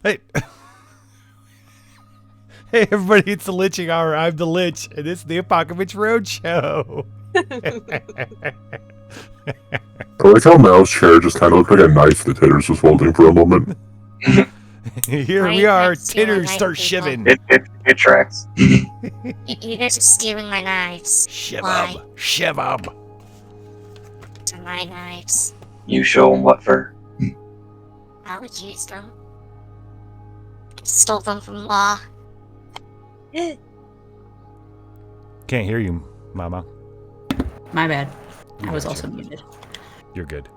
Hey, hey, everybody! It's the Lynching Hour. I'm the Lynch, and it's the Apocabitch Roadshow. I like how Mal's chair just kind of looked like a knife that Titters was holding for a moment. Here we are. Titters start shivving. It tracks. You guys are stealing my knives. Shiv Why? up. Shiv up. They're my knives. You show them what for? I would use them. Stole them from Law. Can't hear you, Mama. My bad. I was also muted. You're good.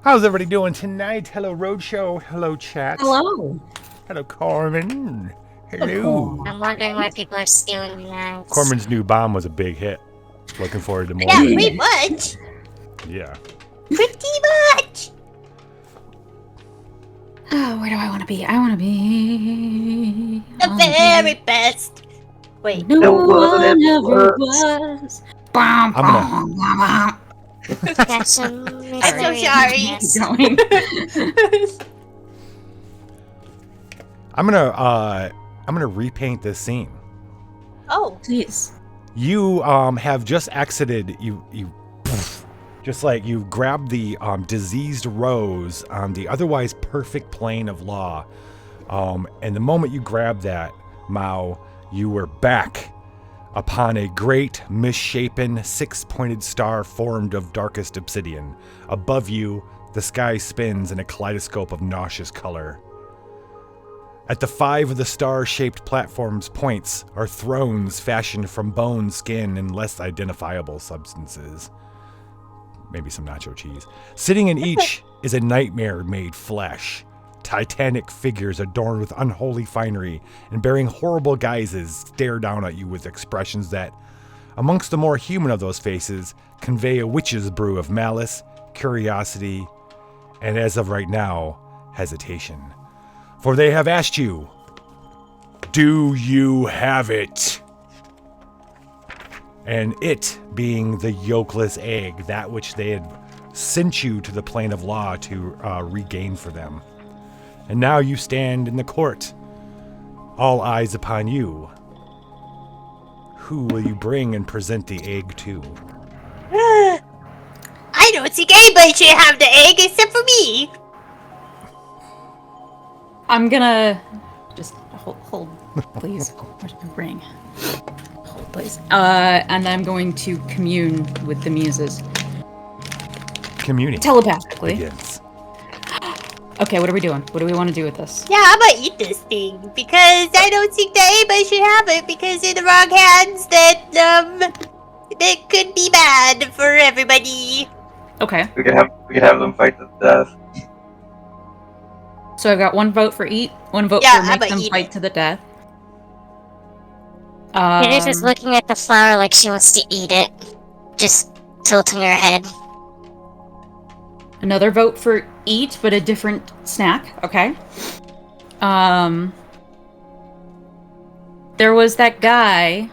How's everybody doing tonight? Hello, Roadshow. Hello, chat. Hello. Hello, Corman. Hello. I'm wondering why people are stealing my knives. Corman's new bomb was a big hit. Looking forward to more. Yeah, pretty much. Yeah. Pretty much. Oh, where do I want to be? I want to be The very best. Wait. No No one one ever ever was. I'm gonna Got some I'm so sorry. I'm gonna repaint this scene. Oh. Please. You have just exited. You just like you grabbed the diseased rose on the otherwise perfect plane of law, and the moment you grabbed that, Mao, you were back upon a great misshapen six-pointed star formed of darkest obsidian. Above you, the sky spins in a kaleidoscope of nauseous color. At the 5 of the star-shaped platform's points are thrones fashioned from bone, skin, and less identifiable substances. Maybe some nacho cheese. Sitting in each is a nightmare made flesh. Titanic figures adorned with unholy finery and bearing horrible guises stare down at you with expressions that, amongst the more human of those faces, convey a witch's brew of malice, curiosity, and as of right now, hesitation. For they have asked you, do you have it? And it being the yolkless egg, that which they had sent you to the plane of law to regain for them. And now you stand in the court, all eyes upon you. Who will you bring and present the egg to? I don't think anybody should have the egg except for me. I'm gonna just hold please. Where's my ring? Hold, please. And I'm going to commune with the muses Communing telepathically. begins. Okay, what are we doing? What do we want to do with this? Yeah, I'm gonna eat this thing because I don't think that anybody should have it because in the wrong hands that could be bad for everybody. Okay. We could have them fight to the death. So I've got one vote for eat, one vote Yeah, for I'm make gonna them eat fight it. to the death. She's just looking at the flower like she wants to eat it. Just tilting her head. Another vote for eat, but a different snack. Okay. There was that guy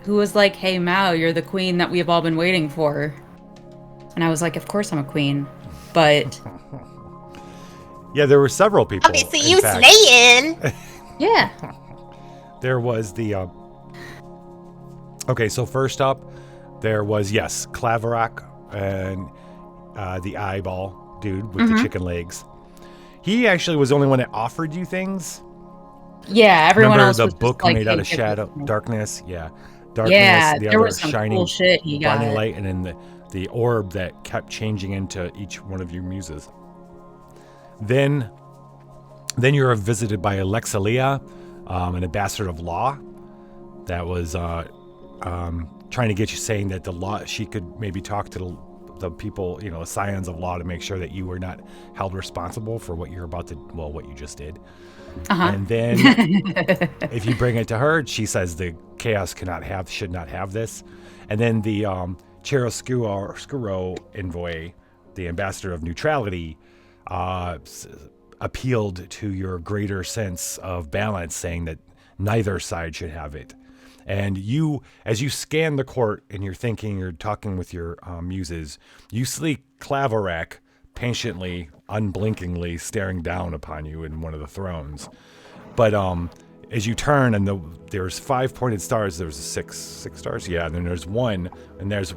who was like, "Hey Mao, you're the queen that we've all been waiting for." And I was like, "Of course I'm a queen." But Yeah, there were several people. Obviously, in you fact. slaying. yeah. There was the okay, so first up there was Claverock and the eyeball dude with the chicken legs. He actually was the only one that offered you things. Yeah, everyone Remember else the was just book like, made out "Hey, of give shadow it to me." darkness? Yeah. Darkness, Yeah, the there other was some shining cool shit he got. blinding light, and then the orb that kept changing into each one of your muses. Then you're visited by Alexalia, an ambassador of law, that was trying to get you, saying that the law, she could maybe talk to the people, scions of law, to make sure that you were not held responsible for what you're about to, what you just did. And then if you bring it to her, she says the chaos should not have this. And then the Chiaroscuro envoy, the ambassador of neutrality, appealed to your greater sense of balance, saying that neither side should have it. And you, as you scan the court and you're talking with your muses, you see Claverak patiently, unblinkingly staring down upon you in one of the thrones. But as you turn and there's 5 pointed stars, there's six stars, yeah. And then there's one, and there's the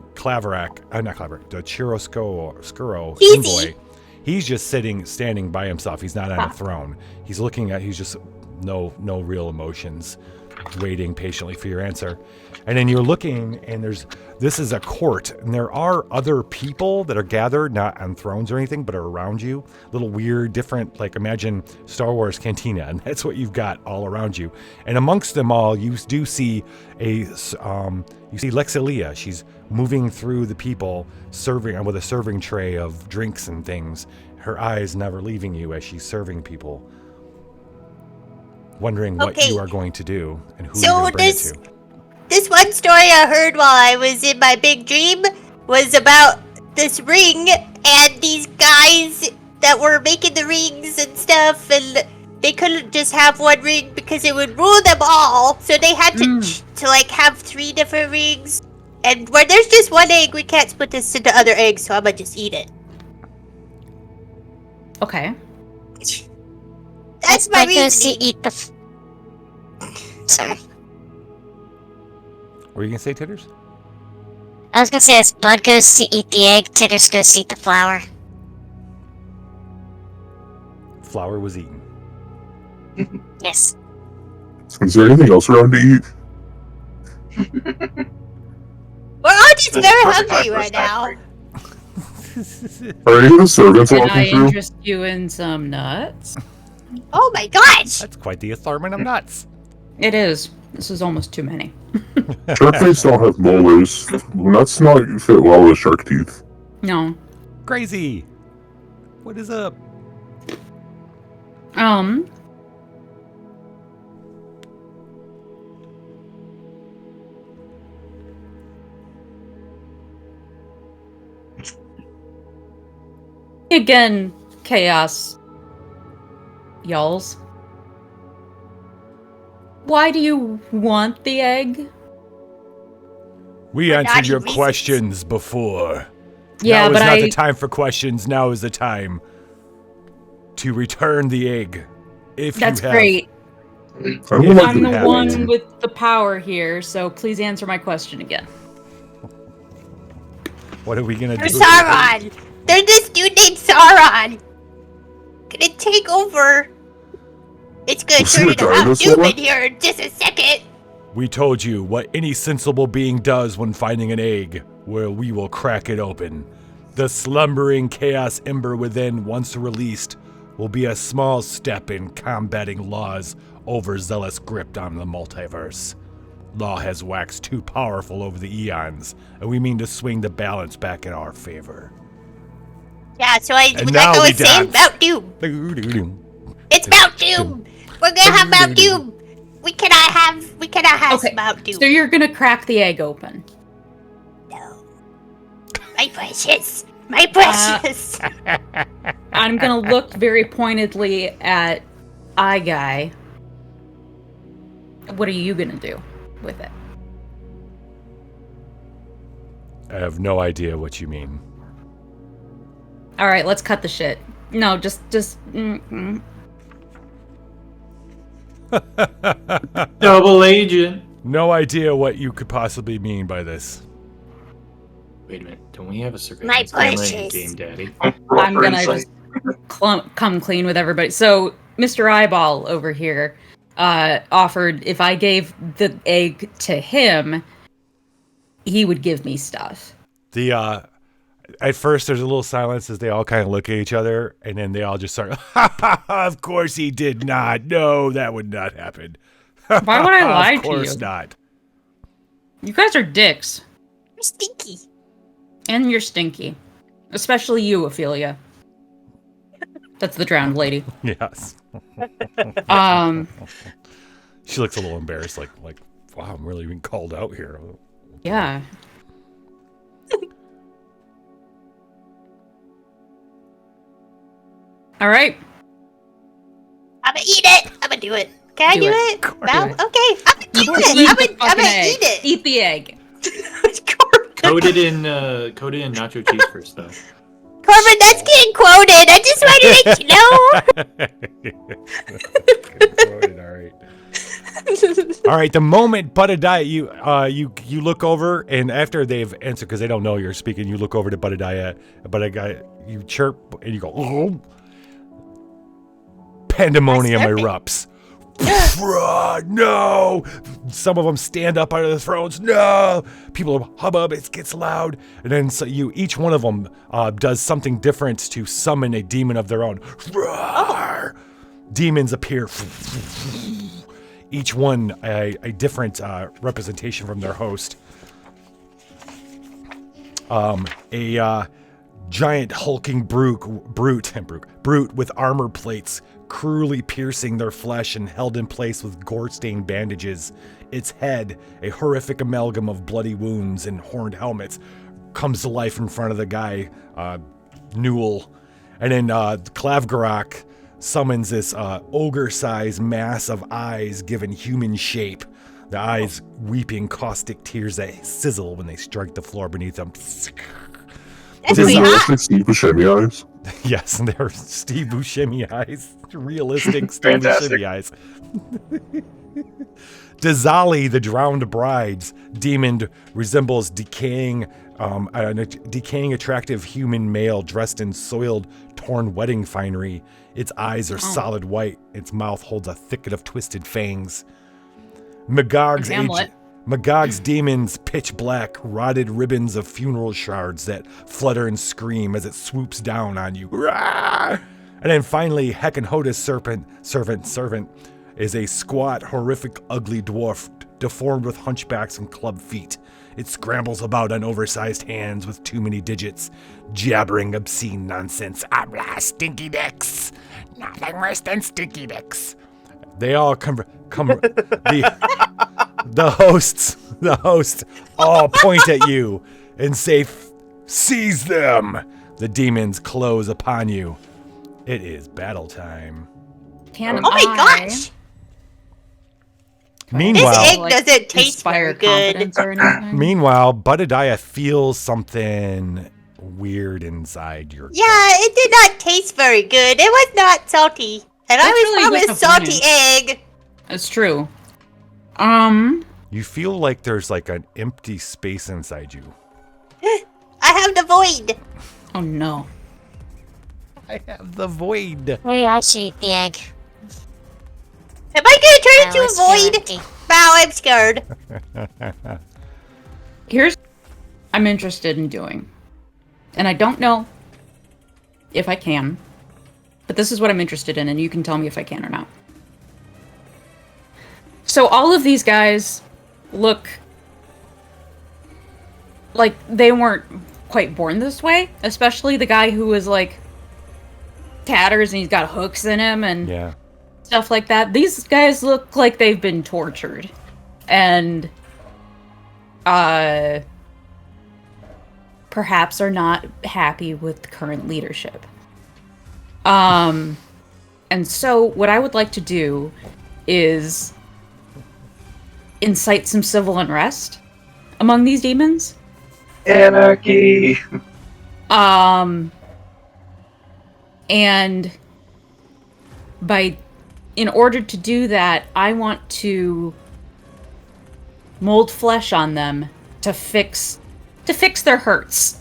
Chiaroscuro envoy. He's just standing by himself. He's not on a throne. He's just no real emotions, waiting patiently for your answer. And then you're looking, and this is a court, and there are other people that are gathered, not on thrones or anything, but are around you. Little weird, different, like imagine Star Wars Cantina, and that's what you've got all around you. And amongst them all, you do see Lexilia. She's moving through the people, serving with a serving tray of drinks and things. Her eyes never leaving you as she's serving people, wondering what you are going to do and who you're going to bring it to. This one story I heard while I was in my big dream was about this ring and these guys that were making the rings and stuff, and they couldn't just have one ring because it would rule them all. So they had to like have 3 different rings. And where there's just one egg, we can't split this into other eggs, so I'm gonna just eat it. Okay. That's my Bud goes to reasoning. eat the. Sorry. What were you going to say, Titters? I was gonna say as Bud goes to eat the egg, Titters goes to eat the flour. Flour was eaten. Yes. Is there anything else around to eat? We're all just very hungry right now. Are any of the servants Can I walking through? interest you in some nuts? Oh my gosh! That's quite the assortment of nuts. It is. This is almost too many. Shark plates don't have molars. Nuts not fit well with shark teeth. No. Crazy. What is up? Again, chaos. Y'alls. Why do you want the egg? We For answered dodgy your reasons. questions before. Yeah, now is but not the time for questions. Now is the time to return the egg. If That's you have, great. I would like I'm to the have one it. with the power here, so please answer my question again. What are we gonna do? There's Sauron! There's this dude named Sauron! Gonna take over. It's gonna Is he turn a into dinosaur? Doom in here in just a second. We told you what any sensible being does when finding an egg, where we will crack it open. The slumbering chaos ember within, once released, will be a small step in combating law's overzealous grip on the multiverse. Law has waxed too powerful over the eons, and we mean to swing the balance back in our favor. Yeah, so And like now I we was saying, dance. Mount Doom. It's Mount Doom! We're gonna have Mount Doom! We cannot have Okay, Mount Doom. so you're gonna crack the egg open. No. My precious! My precious! I'm gonna look very pointedly at Eye Guy. What are you gonna do with it? I have no idea what you mean. All right, let's cut the shit. No, just. Double agent. No idea what you could possibly mean by this. Wait a minute. Don't we have a surveillance My camera in precious. Game Daddy? I'm gonna just come clean with everybody. So, Mr. Eyeball over here offered if I gave the egg to him, he would give me stuff. At first, there's a little silence as they all kind of look at each other, and then they all just start, ha ha ha, of course he did not. No, that would not happen. Why would I lie Of to you? course not. You guys are dicks. You're stinky. And you're stinky. Especially you, Ophelia. That's the drowned lady. Yes. She looks a little embarrassed, like, wow, I'm really being called out here. Yeah. All right. I'm gonna eat it! I'm gonna do it. Can I Do do it. it? No? Okay. I'm gonna Eat do the it! I'm fucking gonna egg. eat it! Eat the egg. Coat it in nacho cheese first, though. Corbin, that's getting quoted. I just wanted to let you know. All right. All right. The moment Budadiah, you look over, and after they've answered, because they don't know you're speaking, you look over to Budadiah. Budadiah, you chirp and you go, oh. Pandemonium erupts. No! Some of them stand up out of the thrones. No! People hubbub. It gets loud, and then each one of them does something different to summon a demon of their own. Oh. Demons appear. Each one a different representation from their host. A giant hulking brute with armor plates cruelly piercing their flesh and held in place with gore-stained bandages. Its head, a horrific amalgam of bloody wounds and horned helmets, comes to life in front of the guy, Newell. And then Klavgarok summons this ogre-sized mass of eyes given human shape. The eyes weeping caustic tears that sizzle when they strike the floor beneath them. That's Is pretty it hot. realistic Steve Buscemi eyes? Yes, and they're Steve Buscemi eyes. Realistic Steve Fantastic. Buscemi eyes. Dazali, the drowned bride's demon, resembles decaying attractive human male dressed in soiled, torn wedding finery. Its eyes are solid white. Its mouth holds a thicket of twisted fangs. Magog's demons, pitch black, rotted ribbons of funeral shards that flutter and scream as it swoops down on you. Rah! And then finally, Heckenhoda's servant is a squat, horrific, ugly dwarf, deformed with hunchbacks and club feet. It scrambles about on oversized hands with too many digits, jabbering obscene nonsense. Habla, stinky dicks. Nothing worse than stinky dicks. They all come the hosts all point at you and say, seize them. The demons close upon you. It is battle time. Can Oh my gosh! Meanwhile, This egg doesn't taste inspire very good. confidence or anything? Meanwhile, Budadiah feels something weird inside your Yeah, it did not taste very good. It was not salty. And That's I was really promised salty egg. That's true. You feel like there's like an empty space inside you. I have the void. Oh no. I have the void. Maybe I should eat the egg. Am I gonna turn Now into it's a void? empty. Wow, I'm scared. Here's what I'm interested in doing. And I don't know if I can, but this is what I'm interested in, and you can tell me if I can or not. So all of these guys look like they weren't quite born this way, especially the guy who was like tatters and he's got hooks in him and Yeah. stuff like that. These guys look like they've been tortured and perhaps are not happy with the current leadership. And so what I would like to do is incite some civil unrest among these demons. Anarchy. And in order to do that, I want to mold flesh on them to fix their hurts.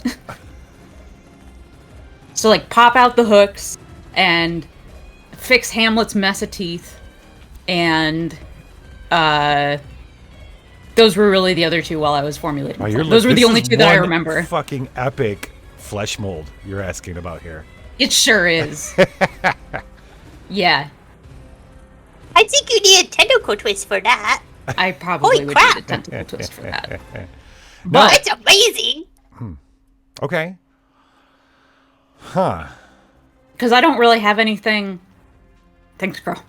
So like pop out the hooks and fix Hamlet's mess of teeth, and those were really the other two while I was formulating. Wow, Those were the this only is two that I one remember. Fucking epic flesh mold you're asking about here. It sure is. Yeah, I think you need a tentacle twist for that. I probably Holy would crap. need a tentacle twist for that. No. It's amazing. Okay. Huh. Because I don't really have anything. Thanks, girl.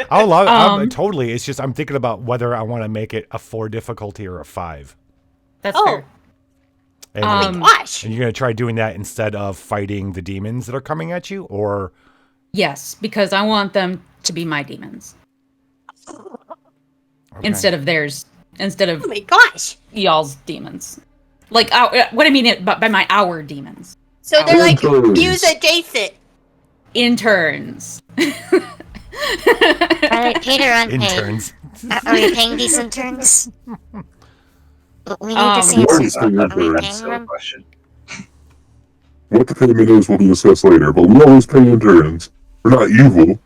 I'll love it. Totally. It's just I'm thinking about whether I want to make it a 4 difficulty or a 5. That's Oh. fair. And, Oh my gosh. and you're going to try doing that instead of fighting the demons that are coming at you? Or. Yes, because I want them to be my demons Okay. instead of theirs instead of Oh my gosh. y'all's demons. Like, what I mean by our demons. So they're like Interns. Muse adjacent. Interns. Are they paid or unpaid? Interns. Are we paying these interns? We need to Um, see What is some. the Are we interns? paying So them? question. What the payment is will be discussed later, but we always pay interns. We're not evil.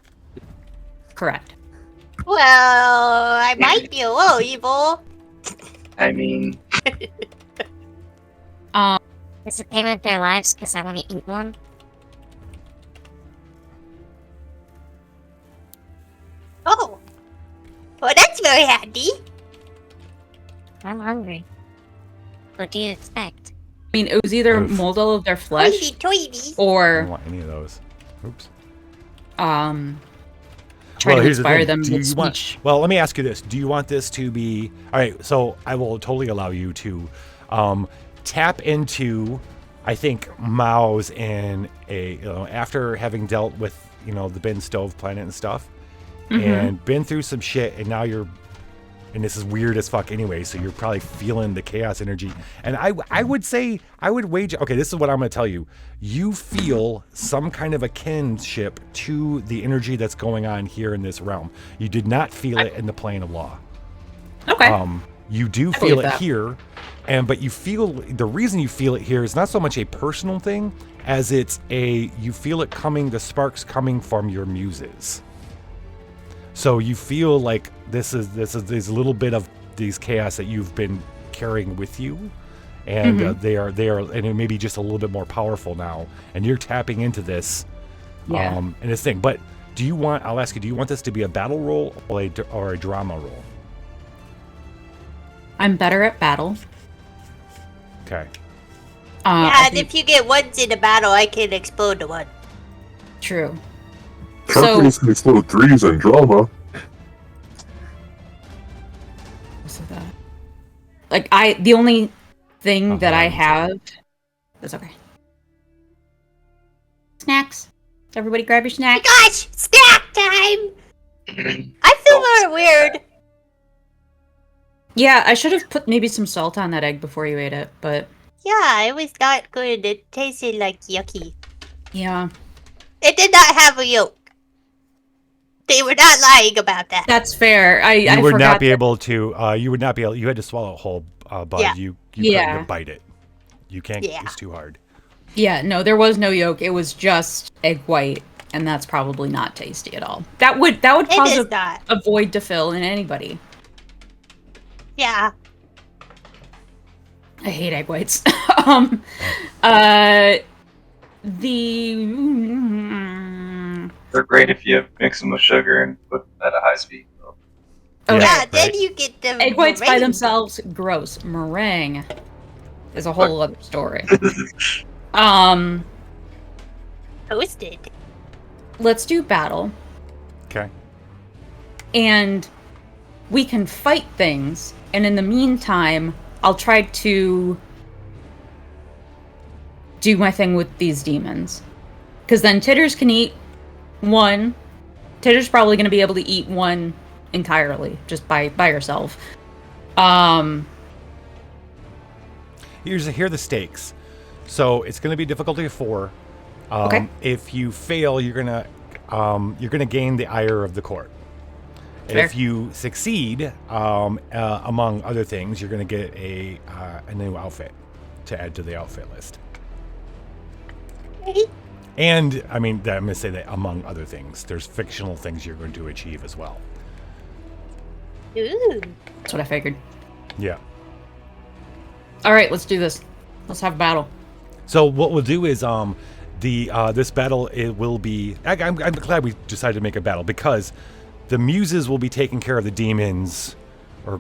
Correct. Well, I might be a little evil. I mean, Is the payment their lives because I want to eat one? Oh. Well, that's very handy. I'm hungry. What do you expect? I mean, it was either Oof. mold all of their flesh Toity toity. I don't or want any of those. Oops. try to here's the inspire thing. them Do with you want? speech. Well, let me ask you this: do you want this to be all right? So I will totally allow you to tap into, I think, Mao's in a after having dealt with the bin stove planet and stuff, and been through some shit, and now you're. And this is weird as fuck anyway, so you're probably feeling the chaos energy. And I would say, I would wager, okay, this is what I'm going to tell you. You feel some kind of a kinship to the energy that's going on here in this realm. You did not feel it in the plane of law. Okay. You do I feel believe it that. here, but you feel, the reason you feel it here is not so much a personal thing as you feel it coming, the sparks coming from your muses. So you feel like this is a little bit of these chaos that you've been carrying with you, and they are and it may be just a little bit more powerful now, and you're tapping into this, Yeah. and this thing. But I'll ask you, do you want this to be a battle roll or a drama roll? I'm better at battle. Okay. I Yeah, and think- if you get ones in a battle, I can explode the one. True. Companies can explode threes and drama. So that, like, the only thing that I Uh-huh. have. That's okay. Snacks. Everybody grab your Oh my snacks. gosh! Snack time! I feel very weird. Yeah, I should have put maybe some salt on that egg before you ate it, but Yeah, it was not good. It tasted like yucky. yeah. It did not have a yolk. They were not lying about that. That's fair. I You would forgot not be that- able to. You would not be able. You had to swallow a whole bud. Yeah. You Yeah. couldn't bite it. You can't. Yeah. It's too hard. Yeah, no, there was no yolk. It was just egg white, and that's probably not tasty at all. That would It cause is not. a void to fill in anybody. Yeah. I hate egg whites. The they're great if you mix them with sugar and put them at a high speed. okay. Yeah, then right. you get the Egg whites by meringue. themselves, gross. Meringue is a whole other story. Toasted. Let's do battle, Okay. and we can fight things. And in the meantime, I'll try to do my thing with these demons, because then Titters can eat one. Titter's probably going to be able to eat one entirely just by herself. Here are the stakes. So it's going to be difficulty of 4. Okay. If you fail, you're gonna gain the ire of the court. And Fair. if you succeed, among other things, you're gonna get a new outfit to add to the outfit list. And I mean, I'm gonna say that among other things, there's fictional things you're going to achieve as well. Ooh. That's what I figured. Yeah. All right, let's do this. Let's have a battle. So what we'll do is this battle, it will be. I'm glad we decided to make a battle, because the muses will be taking care of the demons, or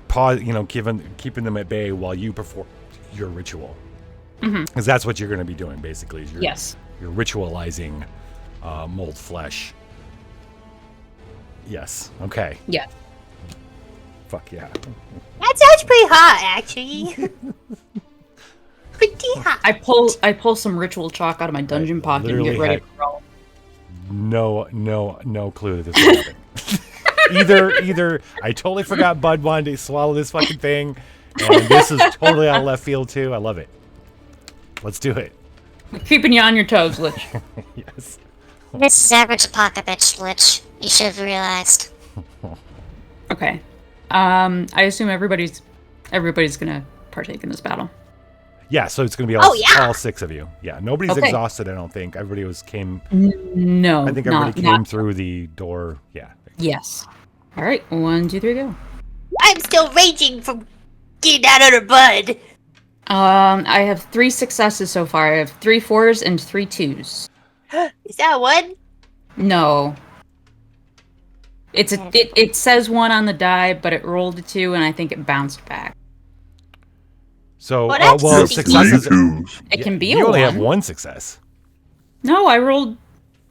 keeping them at bay while you perform your ritual. Because that's what you're going to be doing, basically. Is Yes. You're ritualizing mold flesh. Yes. Okay. Yeah. Fuck yeah. That sounds pretty hot, actually. Pretty hot. I pull some ritual chalk out of my dungeon pocket and get literally ready had- to roll. No clue that this would happen. either I totally forgot Bud wanted to swallow this fucking thing, and this is totally out of left field too. I love it. Let's do it. Keeping you on your toes, Lich. Yes. This is average Apocabitch, Lich. You should have realized. Okay. I assume everybody's gonna partake in this battle. Yeah, so it's going to be all, Oh, yeah. all 6 of you. Yeah, nobody's Okay. exhausted, I don't think. Everybody came. No. I think everybody came through the door. Yeah. Yes. All right. 1, 2, 3, go. I'm still raging from getting out of the bud. I have 3 successes so far. I have 3 4s and 3 2s. Is that one? No. It says 1 on the die, but it rolled a 2, and I think it bounced back. So, Well, that's well, sweet. successes. Twos. It can be You a only 1. have 1 success. No, I rolled.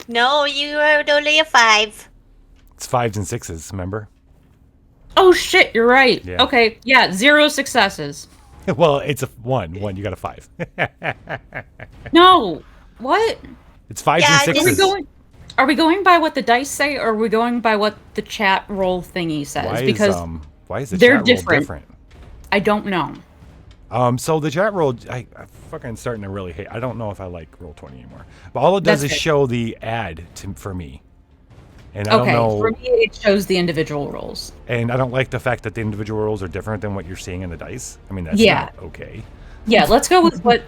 No, you are only a 5. It's 5s and 6s, remember? Oh shit! You're right. Yeah. Okay. Yeah. 0 successes. Well, it's a 1. You got a 5. No. What? It's 5s Yeah, and this- 6s. Are we going by what the dice say, or are we going by what the chat roll thingy says? Because why is the they're chat roll different. I don't know. So the chat roll, I fucking starting to really hate. I don't know if I like Roll20 anymore. But all it does That's is fair. show the ad for me, and I Okay. don't know. For me, it shows the individual rolls. And I don't like the fact that the individual rolls are different than what you're seeing in the dice. I mean, that's Yeah. not okay. Yeah. Let's go with what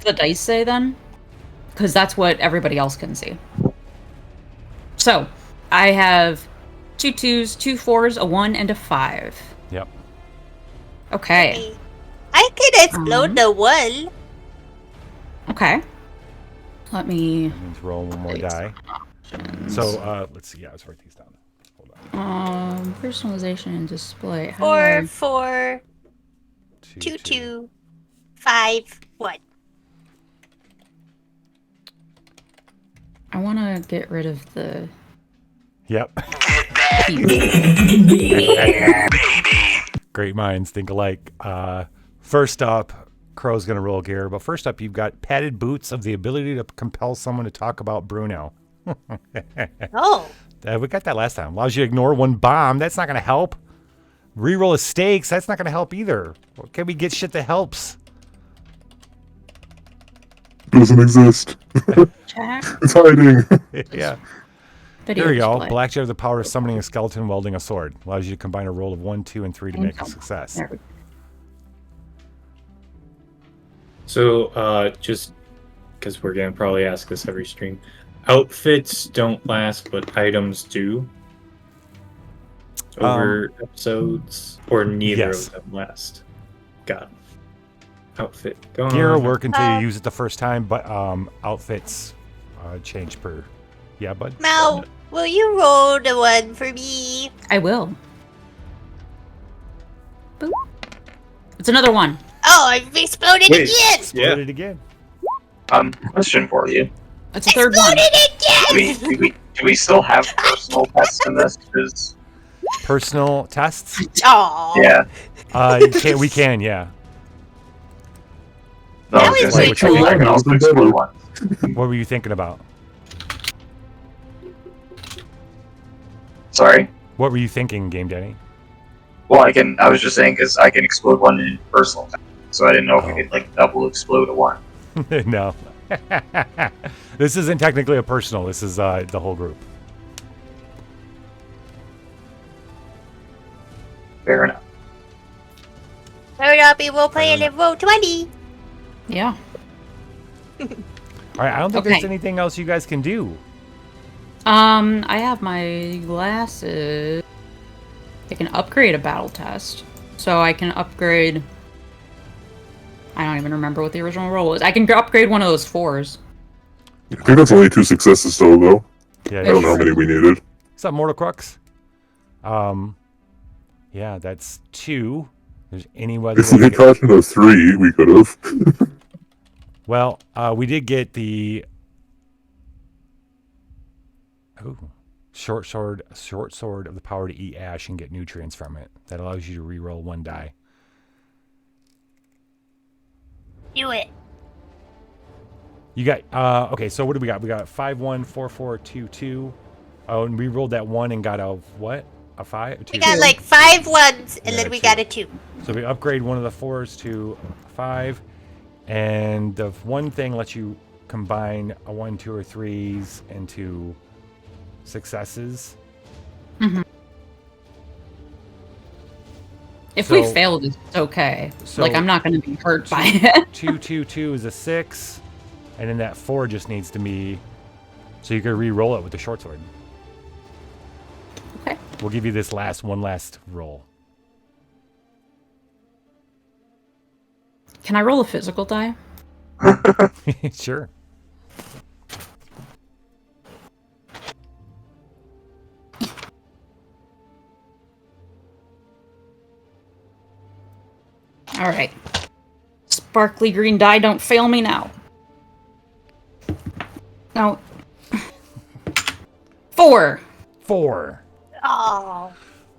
the dice say then, because that's what everybody else can see. So, I have 2 2s, 2 4s, a 1, and a 5. Yep. Okay. I can explode the one. Okay. Let me. Let's roll one more die. So let's see. Yeah, let's write these down. Hold on. Personalization and display. How do I- 4, 4, 2, 2, 5, 1. I want to get rid of the. Yep. Great minds think alike. First up, Crow's gonna roll gear, but first up, you've got padded boots of the ability to compel someone to talk about Bruno. Oh. We got that last time. Allows you to ignore 1 bomb. That's not gonna help. Reroll of stakes. That's not gonna help either. Can we get shit that helps? Doesn't exist. Check. It's hiding. Yeah. Video There we go. display. Blackjack has the power of summoning a skeleton and welding a sword. Allows you to combine a roll of 1, 2, and 3 to make a success. There we go. So, just because we're gonna probably ask this every stream, outfits don't last, but items do. Over episodes, or neither yes. of them last. Got it. Outfit gone. Gear will work until you Um, use it the first time, but outfits change per. Yeah, bud. Mal, will you roll the one for me? I will. Boop. It's another 1. Oh, I've exploded Wait. again! Explode it again. Question for you. It's a third 1. Exploded again! Do we still have personal tests in this? 'Cause, Personal tests. Aw. yeah. We can, yeah. No, That I was was gonna say, like can I can also exclude one. What were you thinking about? Sorry. What were you thinking, Game Daddy? Well, I was just saying because I can explode one in personal test. So I didn't know if we could like double explode a 1. No. This isn't technically a personal. This is the whole group. Fair enough. Third up, we will play in row 20. Yeah. All right. I don't think there's Okay. anything else you guys can do. I have my glasses. I can upgrade a battle test. So I can upgrade. I don't even remember what the original roll was. I can upgrade one of those 4s. I think that's only 2 successes still, though. Yeah. I don't know how many we needed. What's up, Mortal Crux? Yeah, that's 2. There's any other If way we to had get- gotten a 3, we could have. Well, we did get the short sword of the power to eat ash and get nutrients from it. That allows you to reroll 1 die. Do it. You got okay. So what do we got? We got 5, 1, 4, 4, 2, 2. Oh, and we rolled that 1 and got a what? a 5? We got like 5 ones, and Yeah, then we 2. got a 2. So we upgrade one of the 4s to 5, and the one thing lets you combine a 1, 2, or 3s into successes. If So- we failed, it's okay. so- Like, I'm not going to be hurt by it. 2, 2, 2 is a 6, and then that 4 just needs to be. So you can re-roll it with the short sword. Okay. We'll give you this one last roll. Can I roll a physical die? Sure. All right. Sparkly green die, don't fail me now. No. 4. 4. Oh.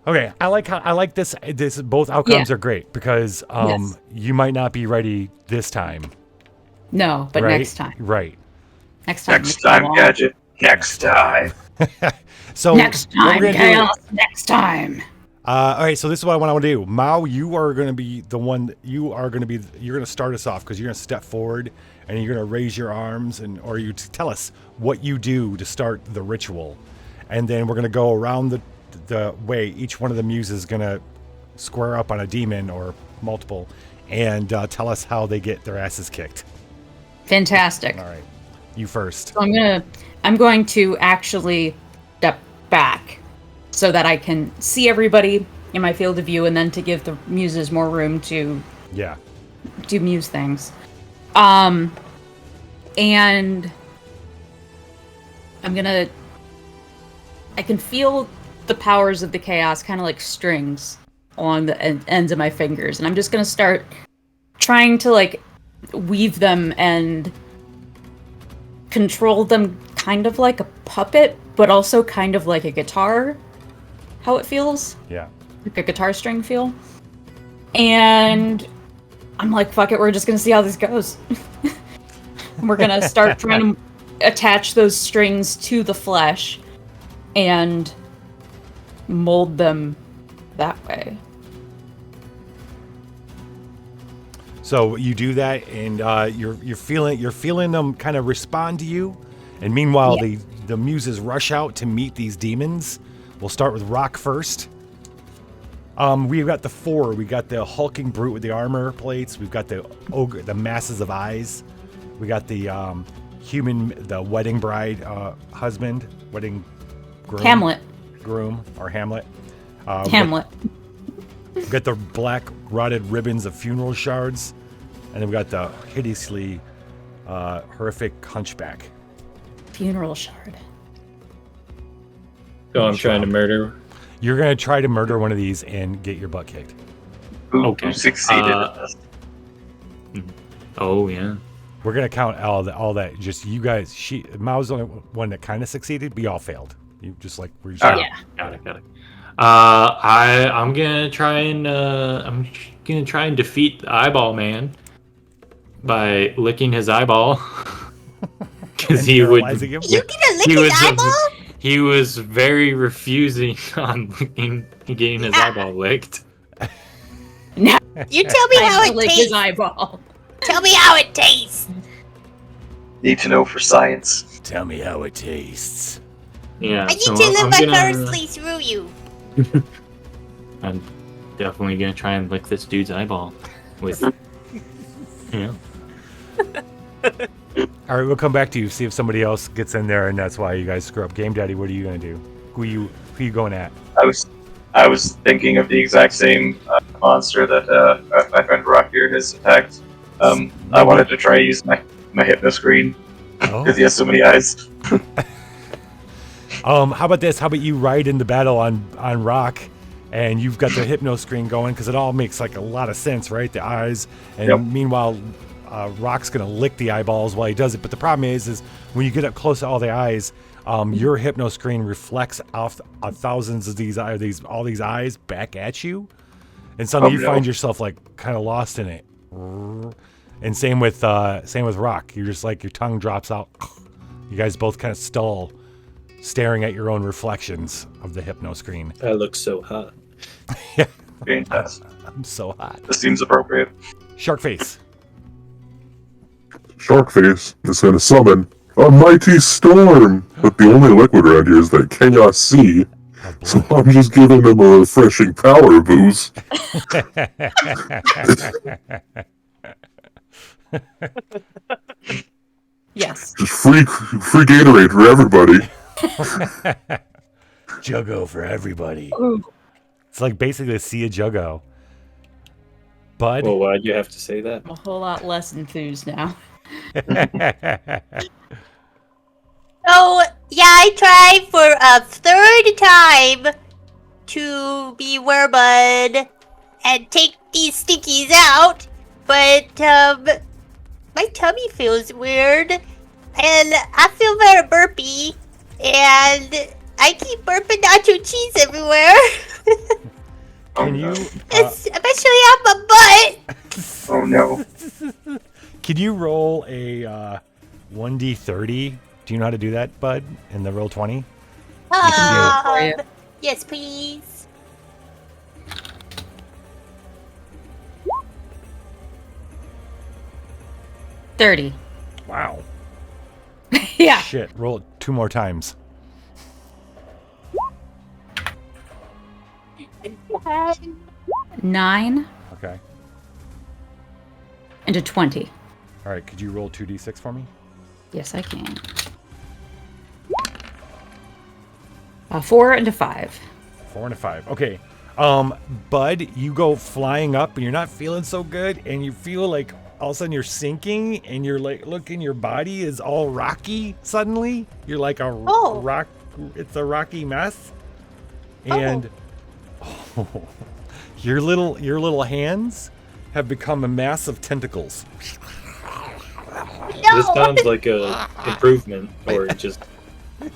Okay, I like this. Both outcomes Yeah. are great because Yes. you might not be ready this time. No, but right? next time. Right. Next time. Next time, Gadget. Next time. So Next what time, we're gonna do- chaos. Next time. all right, so this is what I want to do. Mao, you are going to be the one. You're going to start us off because you're going to step forward and you're going to raise your arms or you tell us what you do to start the ritual, and then we're going to go around the way. Each one of the muses is going to square up on a demon or multiple, and tell us how they get their asses kicked. Fantastic. All right, you first. So I'm going to actually step back so that I can see everybody in my field of view, and then to give the muses more room to Yeah. do muse things. And I can feel the powers of the chaos kind of like strings along the ends of my fingers, and I'm just gonna start trying to like weave them and control them kind of like a puppet, but also kind of like a guitar, how it feels, Yeah. like a guitar string feel. And I'm like, fuck it, we're just gonna see how this goes. We're gonna start trying to attach those strings to the flesh and mold them that way. So you do that, and you're feeling them kind of respond to you. And meanwhile, Yeah. the muses rush out to meet these demons. We'll start with Rock first. We've got the 4. We got the hulking brute with the armor plates. We've got the ogre, the masses of eyes. We got the the wedding bride husband, wedding groom. Groom or Hamlet. Hamlet. We got the black rotted ribbons of funeral shards, and then we got the hideously horrific hunchback. Funeral shard. So I'm trying to murder. You're gonna try to murder one of these and get your butt kicked. Who Okay. succeeded at this? Oh yeah. We're gonna count all that. Just you guys. Mao's the only one that kind of succeeded. We all failed. You just like we're just. Oh. Yeah. Got it. I'm gonna try and defeat the eyeball man by licking his eyeball. Because he would. Paralyzing him? You gonna lick He his was eyeball? he was very refusing on getting his eyeball licked. You tell me how I it lick his tastes. eyeball. Tell me how it tastes. Need to know for science. Tell me how it tastes. Yeah. I need so to live I'm gonna- vicariously through you. I'm definitely gonna try and lick this dude's eyeball with. Yeah. All right, we'll come back to you. See if somebody else gets in there, and that's why you guys screw up. Game Daddy, what are you gonna do? Who you going at? I was thinking of the exact same monster that my friend Rock here has attacked. I wanted to try to use my hypno screen Oh. because he has so many eyes. How about this? How about you ride in the battle on Rock, and you've got the hypno screen going because it all makes like a lot of sense, right? The eyes, and Yep. meanwhile, Rock's gonna lick the eyeballs while he does it. But the problem is when you get up close to all the eyes, your hypno screen reflects off thousands of all these eyes back at you, and suddenly you no. find yourself like kind of lost in it. And same with Rock. You're just like your tongue drops out. You guys both kind of stall staring at your own reflections of the hypno screen. I look so hot. Fantastic. I'm so hot. This seems appropriate. Shark face. Sharkface is going to summon a mighty storm, but the only liquid around here is that chaos sea. Oh, boy. So I'm just giving them a refreshing power boost. Yes. Just free Gatorade for everybody. Juggo for everybody. Ooh. It's like basically a sea of Juggo. Bud. Well, why'd you have to say that? I'm a whole lot less enthused now. So, yeah, I tried for a third time to be Werebud and take these stickies out, but, my tummy feels weird, and I feel very burpy, and I keep burping nacho cheese everywhere, Can you especially on my butt. Oh no. can you roll a 1d30? Do you know how to do that, Bud? In the roll 20? for you. Yes, please. $30. Wow. Yeah. Shit. Roll it 2 more times. $9 Okay. and a 20. All right. Could you roll 2d6 for me? Yes, I can. 4 and a 5. 4 and a 5. Okay. Bud, you go flying up and you're not feeling so good, and you feel like all of a sudden you're sinking, and you're like, looking, your body is all rocky suddenly. You're like a Oh. rock. It's a rocky mess. And your little hands have become a mass of tentacles. No! This sounds like a improvement, or just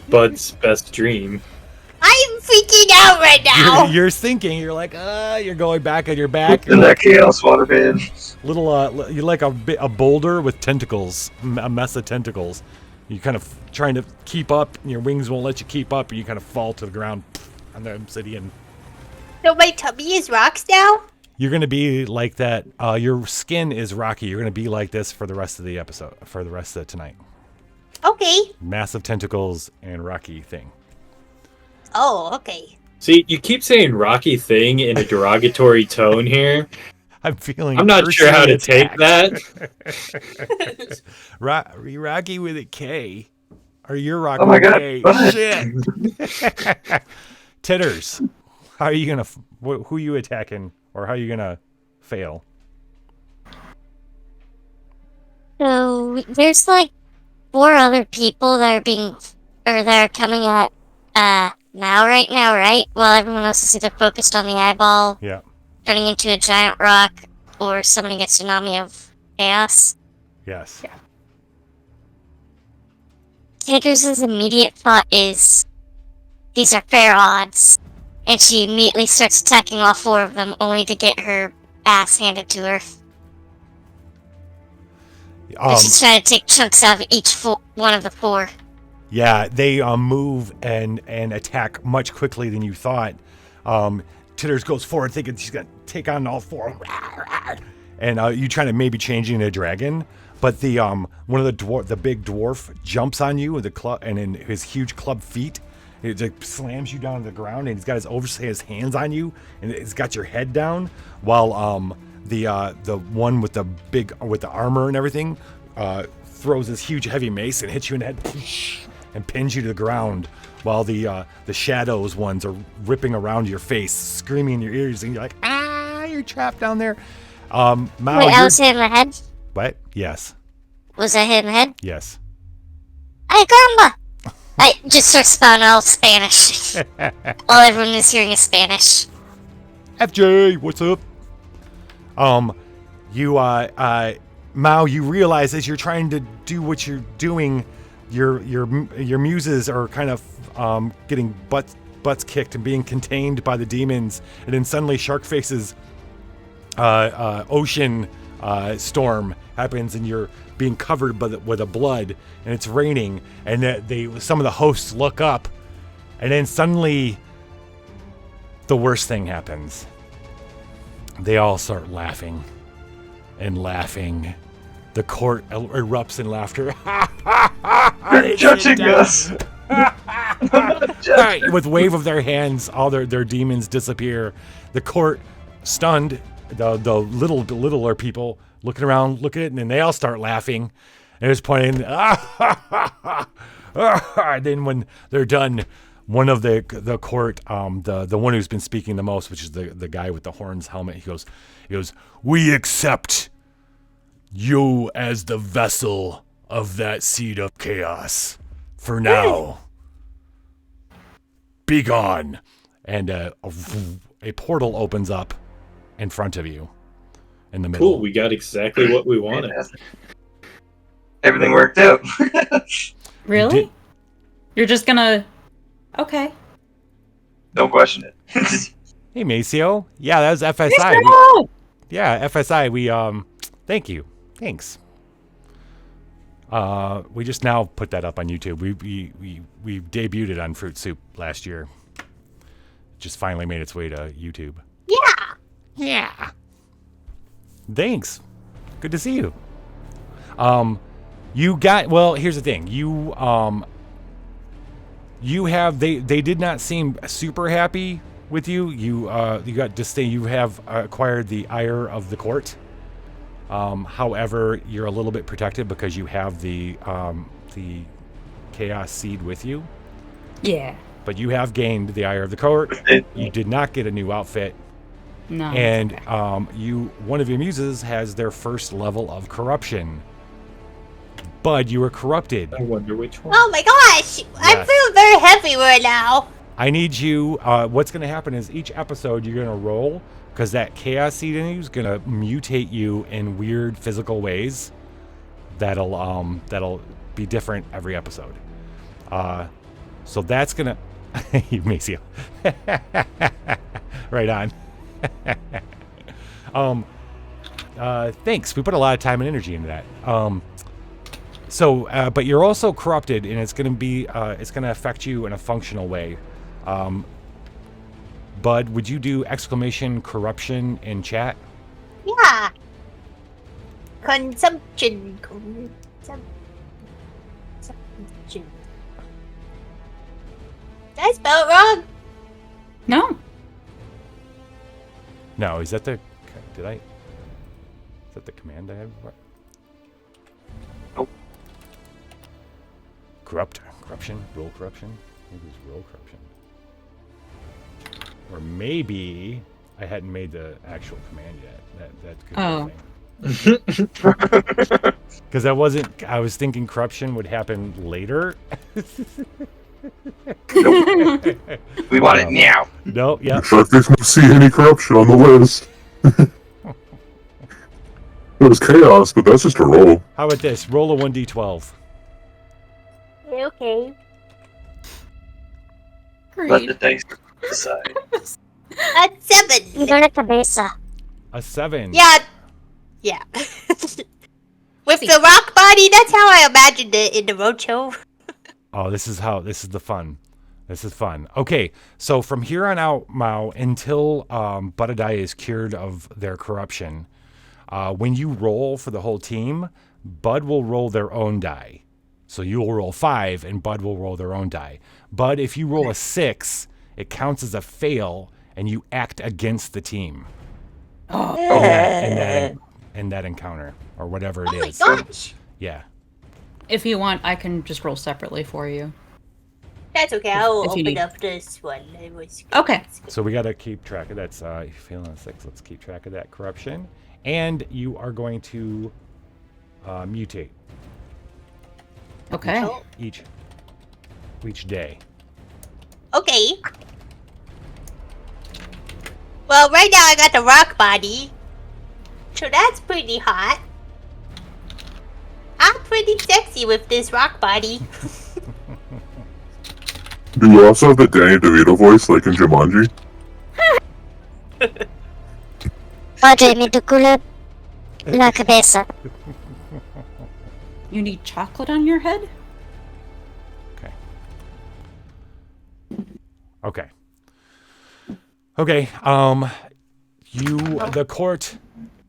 Bud's best dream. I'm freaking out right now! You're thinking, you're like, you're going back on your back. In that chaos water bin. You're like a boulder with tentacles, a mess of tentacles. You kind of trying to keep up, and your wings won't let you keep up, and you kind of fall to the ground on the obsidian. So my tummy is rocks now? You're gonna be like that. Your skin is rocky. You're gonna be like this for the rest of the episode, for the rest of tonight. Okay. Massive tentacles and rocky thing. Oh, okay. See, you keep saying Rocky thing in a derogatory tone here. I'm feeling. I'm not sure how to take personally that. Rocky with a K. Or you're Rocky Oh my with a God, K. what? Shit. Titters. How are you gonna? Who you attacking, or how are you gonna fail? So there's like 4 other people that are coming at Mal right now, right? While everyone else is either focused on the eyeball, Yeah. turning into a giant rock, or summoning a tsunami of chaos. Yes. Tiggers' immediate thought is, these are fair odds, and she immediately starts attacking all 4 of them, only to get her ass handed to her. And she's trying to take chunks out of each one of the 4. Yeah, they move and attack much quickly than you thought. Titters goes forward thinking she's gonna take on all 4, and you trying to maybe change into a dragon, but the one of the big dwarf jumps on you with the club, and in his huge club feet, it like slams you down to the ground, and he's got his hands on you, and he's got your head down, while the one with the armor and everything throws this huge heavy mace and hits you in the head and pins you to the ground, while the shadows ones are ripping around your face, screaming in your ears, and you're like, you're trapped down there. Mao, Wait, I was hit in the head? What? Yes. Was I hit in the head? Yes. Ay, caramba! I just start spouting all Spanish. All everyone is hearing is Spanish. FJ, what's up? You Mao, you realize as you're trying to do what you're doing, your muses are kind of getting butts kicked and being contained by the demons, and then suddenly Sharkface's ocean storm happens, and you're being covered with a blood, and it's raining, and some of the hosts look up, and then suddenly the worst thing happens. They all start laughing and laughing. The court erupts in laughter. They're judging us. With wave of their hands, all their demons disappear. The court, stunned, the littler people looking around, look at it, and then they all start laughing. And it's pointing. And then when they're done, one of the court, the one who's been speaking the most, which is the guy with the horns helmet, he goes, "We accept you as the vessel of that seed of chaos for now. Be gone." And a portal opens up in front of you in the middle. Cool, we got exactly what we wanted. Fantastic. Everything worked out. Really? You're just gonna... Okay. Don't question it. Hey, Maceo. Yeah, that was FSI. No! Yeah, FSI. We thank you. Thanks. We just now put that up on YouTube. We debuted it on Fruit Soup last year. Just finally made its way to YouTube. Yeah. Thanks. Good to see you. Here's the thing. They did not seem super happy with you. You have acquired the ire of the court. However, you're a little bit protected because you have the chaos seed with you. Yeah. But you have gained the ire of the court. You did not get a new outfit. No. And one of your muses has their first level of corruption. Bud, you were corrupted. I wonder which one. Oh my gosh! I feel very heavy right now. I need you. What's going to happen is each episode you're going to roll, because that chaos seed in you is going to mutate you in weird physical ways. That'll be different every episode. So that's gonna. You Maceo. Right on. Thanks. We put a lot of time and energy into that. But you're also corrupted, and it's gonna affect you in a functional way. Bud, would you do !corruption in chat? Yeah. Consumption. Did I spell it wrong? No. No, is that the command I have? What? Nope. Corruption, roll corruption. Maybe it's roll corruption. Or maybe I hadn't made the actual command yet. That could be the thing. Because I was thinking corruption would happen later. Nope. We want it now. No, yeah. In fact, there's no see any corruption on the list. It was chaos, but that's just a roll. How about this? Roll a 1d12. Okay. Let the dice decide. A 7. You're a cabeza. A 7. Yeah. With the rock body, that's how I imagined it in the Roadshow. Oh, this is the fun. This is fun. Okay, so from here on out, Mao, until Budadai is cured of their corruption, when you roll for the whole team, Bud will roll their own die. So you will roll 5, and Bud will roll their own die. Bud, if you roll a 6, it counts as a fail, and you act against the team. Oh. In that encounter, or whatever it is. Oh my gosh! Yeah. If you want, I can just roll separately for you. That's okay, I'll If you open need. up this one. It was Okay. So we got to keep track of that. Failing on 6. Let's keep track of that corruption. And you are going to mutate Okay. Oh, each day. okay. Well, right now I got the rock body. So that's pretty hot. I'm pretty sexy with this rock body. Do you also have the Danny DeVito voice like in Jumanji? Oh, Jamie Dukulut. La cabeza. You need chocolate on your head? Okay. The court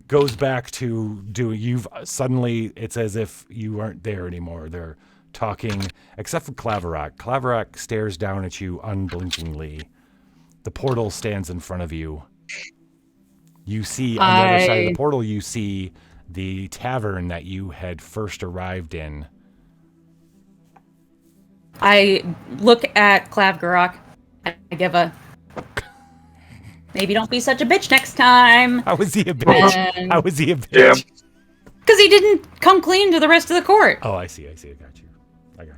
goes back to you've suddenly, it's as if you aren't there anymore. They're talking, except for Claverock. Claverock stares down at you unblinkingly. The portal stands in front of you. You see, on the other side of the portal, you see the tavern that you had first arrived in. I look at Clavgarok. I give a... Maybe don't be such a bitch next time. How was he a bitch? How was he a bitch? Yeah. Because he didn't come clean to the rest of the court. Oh, I see. I got you.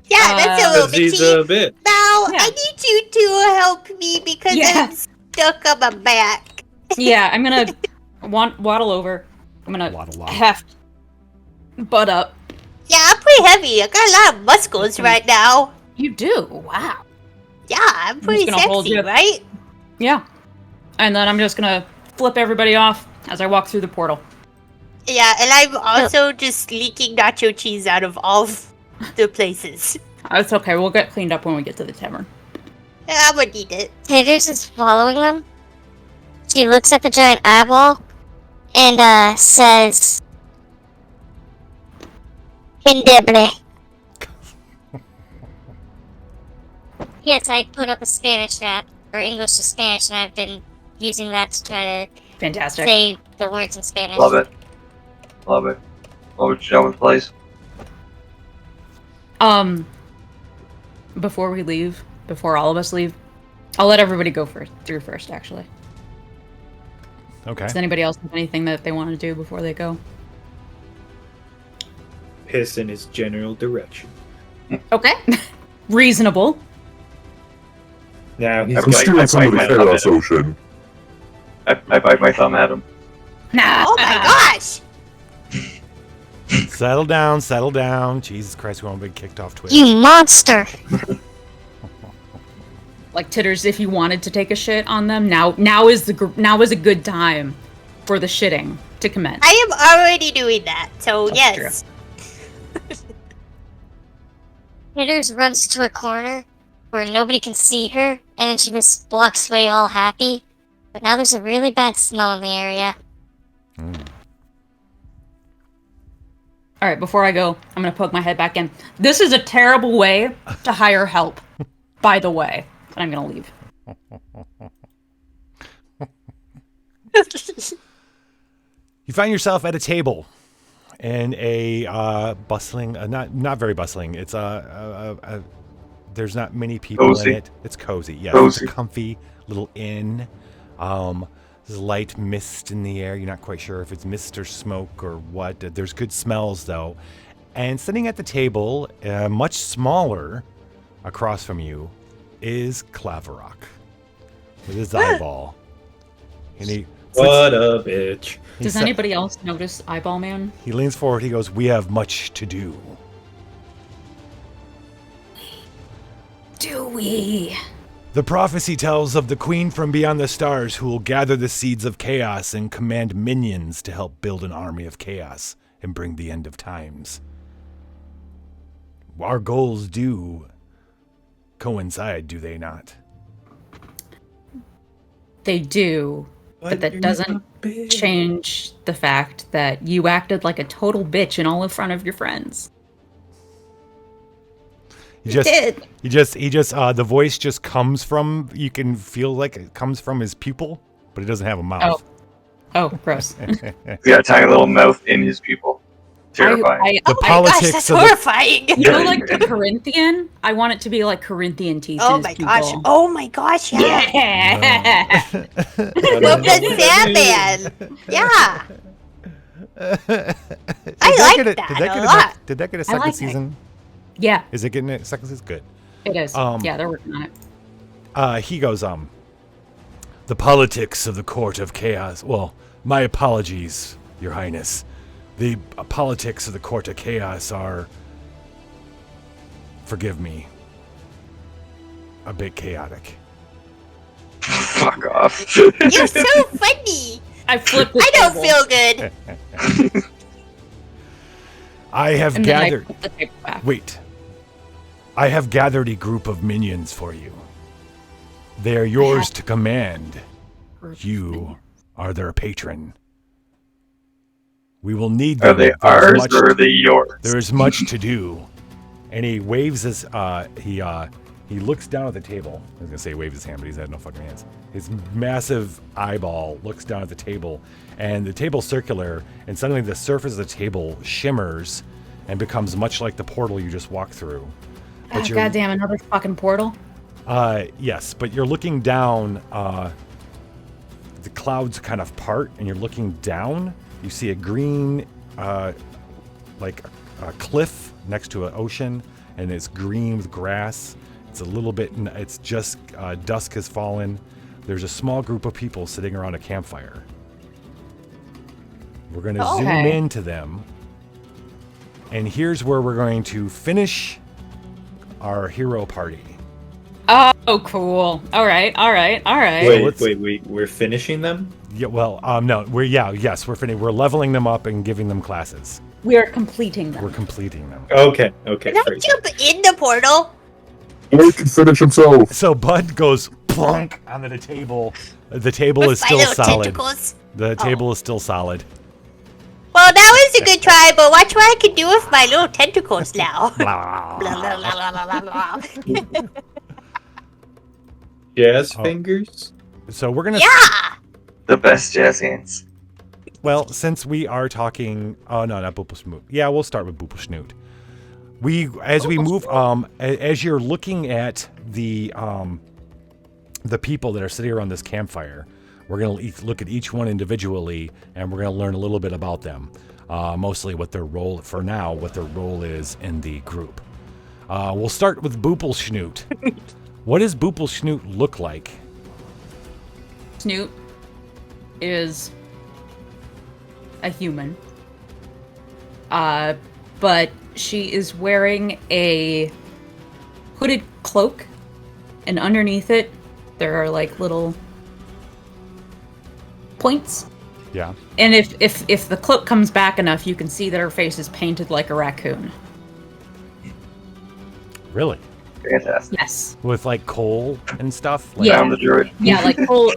Yeah, that's a little He's a bitchy. bit. Now, Yeah. I need you to help me because Yeah. I'm stuck on my back. Yeah, I'm gonna waddle over. I'm gonna Waddle. heft butt up. Yeah, I'm pretty heavy. I got a lot of muscles right now. You do? Wow. Yeah, I'm pretty gonna hold sexy, you. right? Yeah. And then I'm just gonna flip everybody off as I walk through the portal. Yeah, and I'm also just leaking nacho cheese out of all of the places. It's okay, we'll get cleaned up when we get to the tavern. Yeah, I'm gonna need it. Taters is following them. She looks at the giant eyeball and says, "Endeble." Yes, I put up a Spanish rap, or English to Spanish, and I've been using that to try to Fantastic. say the words in Spanish. Love it. Love it. What would you know in place? Before we leave, before all of us leave, I'll let everybody go through first, actually. Okay. Does anybody else have anything that they want to do before they go? Piss in his general direction. Okay. Reasonable. Now he's Okay. I'm steering some of the I- chaos ocean. I bite my thumb at him. Nah. Oh my gosh! Settle down. Jesus Christ, we won't be kicked off Twitch. You monster! Like Titters, if you wanted to take a shit on them, now is a good time for the shitting to commence. I am already doing that, so That's yes. Taters runs to a corner where nobody can see her, and then she just walks away all happy. But now there's a really bad smell in the area. All right, before I go, I'm gonna poke my head back in. This is a terrible way to hire help, by the way. And I'm gonna leave. You find yourself at a table in a bustling, not very bustling. It's there's not many people Cozy. in it. It's cozy. Yes, Cozy. it's a comfy little inn. There's light mist in the air. You're not quite sure if it's mist or smoke or what. There's good smells though. And sitting at the table, much smaller, across from you, is Claverock with his eyeball. And he what a bitch. Does anybody else notice Eyeball Man? He leans forward. He goes, "We have much to do." Do we? The prophecy tells of the queen from beyond the stars who will gather the seeds of chaos and command minions to help build an army of chaos and bring the end of times. Our goals do coincide, do they not? They do, but that doesn't change the fact that you acted like a total bitch and all in front of your friends. He just, did. he just, the voice just comes from, you can feel like it comes from his pupil, but he doesn't have a mouth. Oh, gross. He's got a tiny little mouth in his pupil. Terrifying. The Oh my gosh, politics that's of the, horrifying! You know, like the Corinthian? I want it to be like Corinthian teeth. Oh in my his gosh! pupil. Oh my gosh! Yeah. Yeah. Well, the Sandman. Yeah. Did I that like get that did that a get lot. Did that get a I second like that. season? Yeah, Is it getting a second season? Good. it is. Yeah, they're working on it. He goes, the politics of the court of chaos. Well, my apologies, Your Highness. The politics of the court of chaos are, forgive me, a bit chaotic. Fuck off. You're so funny. I flipped the I don't table, feel good. I have and then I gathered. put the table back. Wait. I have gathered a group of minions for you. They are yours to command. You are their patron. We will need Are them. they ours or are they yours? There is much to do. And he waves his he looks down at the table. I was gonna say wave his hand, but he's had no fucking hands. His massive eyeball looks down at the table, and the table's circular, and suddenly the surface of the table shimmers and becomes much like the portal you just walked through. Oh, goddamn, another fucking portal. Yes, but you're looking down, the clouds kind of part, and you're looking down. You see a green, like a cliff next to an ocean, and it's green with grass. It's a little bit, it's just dusk has fallen. There's a small group of people sitting around a campfire. We're going to zoom into them. And here's where we're going to finish our hero party. Oh, cool. All right. Wait. We're finishing them? Yeah, well, no, yes, we're finishing. We're leveling them up and giving them classes. We are completing them. We're completing them. Okay. Can I Great. jump in the portal? He can finish himself. So Bud goes plunk onto the table. The table With is my still little solid. tentacles? The table is still solid. Well, that was a good try, but watch what I can do with my little tentacles now. Blah. Blah, blah, blah, blah, blah, blah. Jazz fingers? So we're gonna. Yeah! The best jazz hands. Well, since we are talking, oh no, not Boopelsnoot. Yeah, we'll start with Boopelsnoot. As we move, as you're looking at the people that are sitting around this campfire, we're gonna look at each one individually, and we're gonna learn a little bit about them. Mostly what their role is in the group. We'll start with Boopelsnoot. What does Boopelsnoot look like? Snoot is a human. But she is wearing a hooded cloak, and underneath it there are like little points. Yeah. And if the cloak comes back enough, you can see that her face is painted like a raccoon. Really? Fantastic. Yes. With like coal and stuff? Like, Yeah. Found the druid. Yeah, like coal,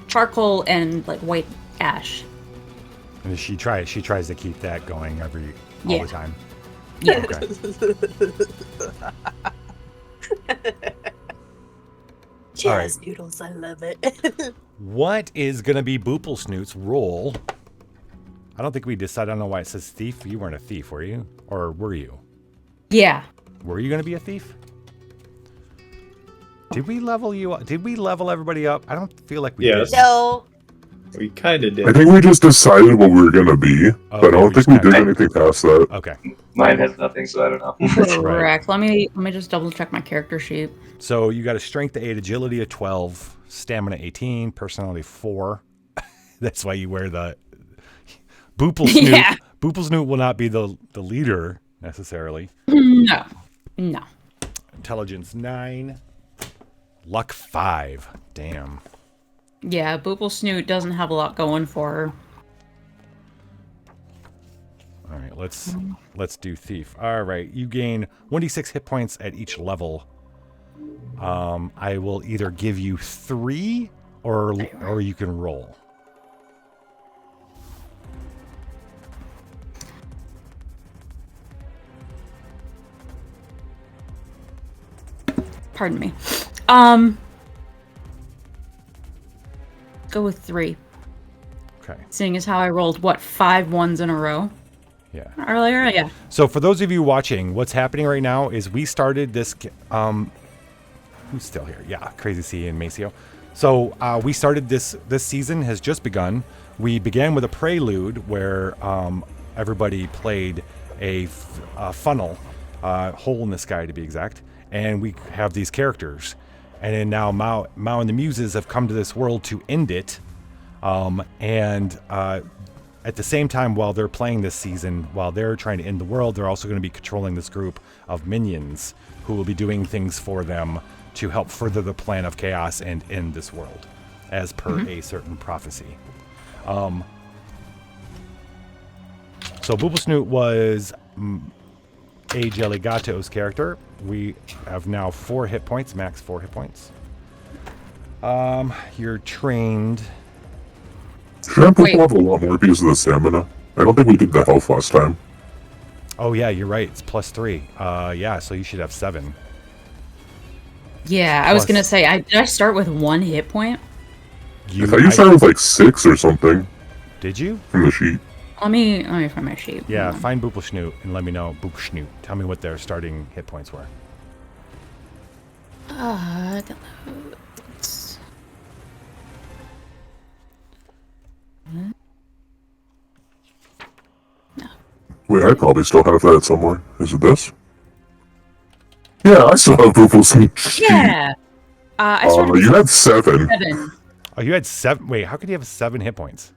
charcoal and like white ash. And she tries to keep that going all Yeah. the time. Yeah. Okay. Jazz noodles, I love it. What is going to be Boopelsnoot's role? I don't think we decided. I don't know why it says thief. You weren't a thief, were you? Or were you? Yeah. Were you going to be a thief? Did we level you up? Did we level everybody up? I don't feel like we Yes. did. No. We kind of did. I think we just decided what we were gonna be, but I we don't think just we kinda- did anything past that. Okay. Mine has nothing, so I don't know. Correct. Let me just double check my character sheet. So you got a strength of 8, agility of 12, stamina 18, personality 4. That's why you wear the Boopelsnoot. Yeah. Boopelsnoot will not be the leader necessarily. No. Intelligence 9. Luck 5. Damn. Yeah, Boopelsnoot doesn't have a lot going for her. All right, let's do thief. All right, you gain 1d6 hit points at each level. I will either give you 3 or you can roll. Pardon me. Go with 3. Okay. Seeing as how I rolled 5 1s in a row Yeah. earlier. Yeah. So for those of you watching, what's happening right now is we started this. Who's still here? Yeah, Crazy C and Maceo. So we started this season has just begun. We began with a prelude where everybody played a funnel, hole in the sky to be exact, and we have these characters. And then now Mao and the Muses have come to this world to end it. And at the same time, while they're playing this season, while they're trying to end the world, they're also going to be controlling this group of minions who will be doing things for them to help further the plan of chaos and end this world. as per a certain prophecy. So Booblesnoot was a Jelligato's character. We have now 4 hit points, max 4 hit points. You're trained. Shrimp will have a lot more because of the stamina. I don't think we did the health last time. Oh yeah, you're right. It's +3. Yeah, so you should have 7. Yeah, I was gonna say, did I start with 1 hit point? I thought you started with like 6 or something. Did you? From the sheet. Let me find my sheet. Yeah, find Booblesnoot and let me know. Booblesnoot. Tell me what their starting hit points were. Wait, I probably still have that somewhere. Is it this? Yeah, I still have Booblesnoot. Yeah. I started you had 7. 7. Oh, you had 7. Wait, how could you have 7 hit points?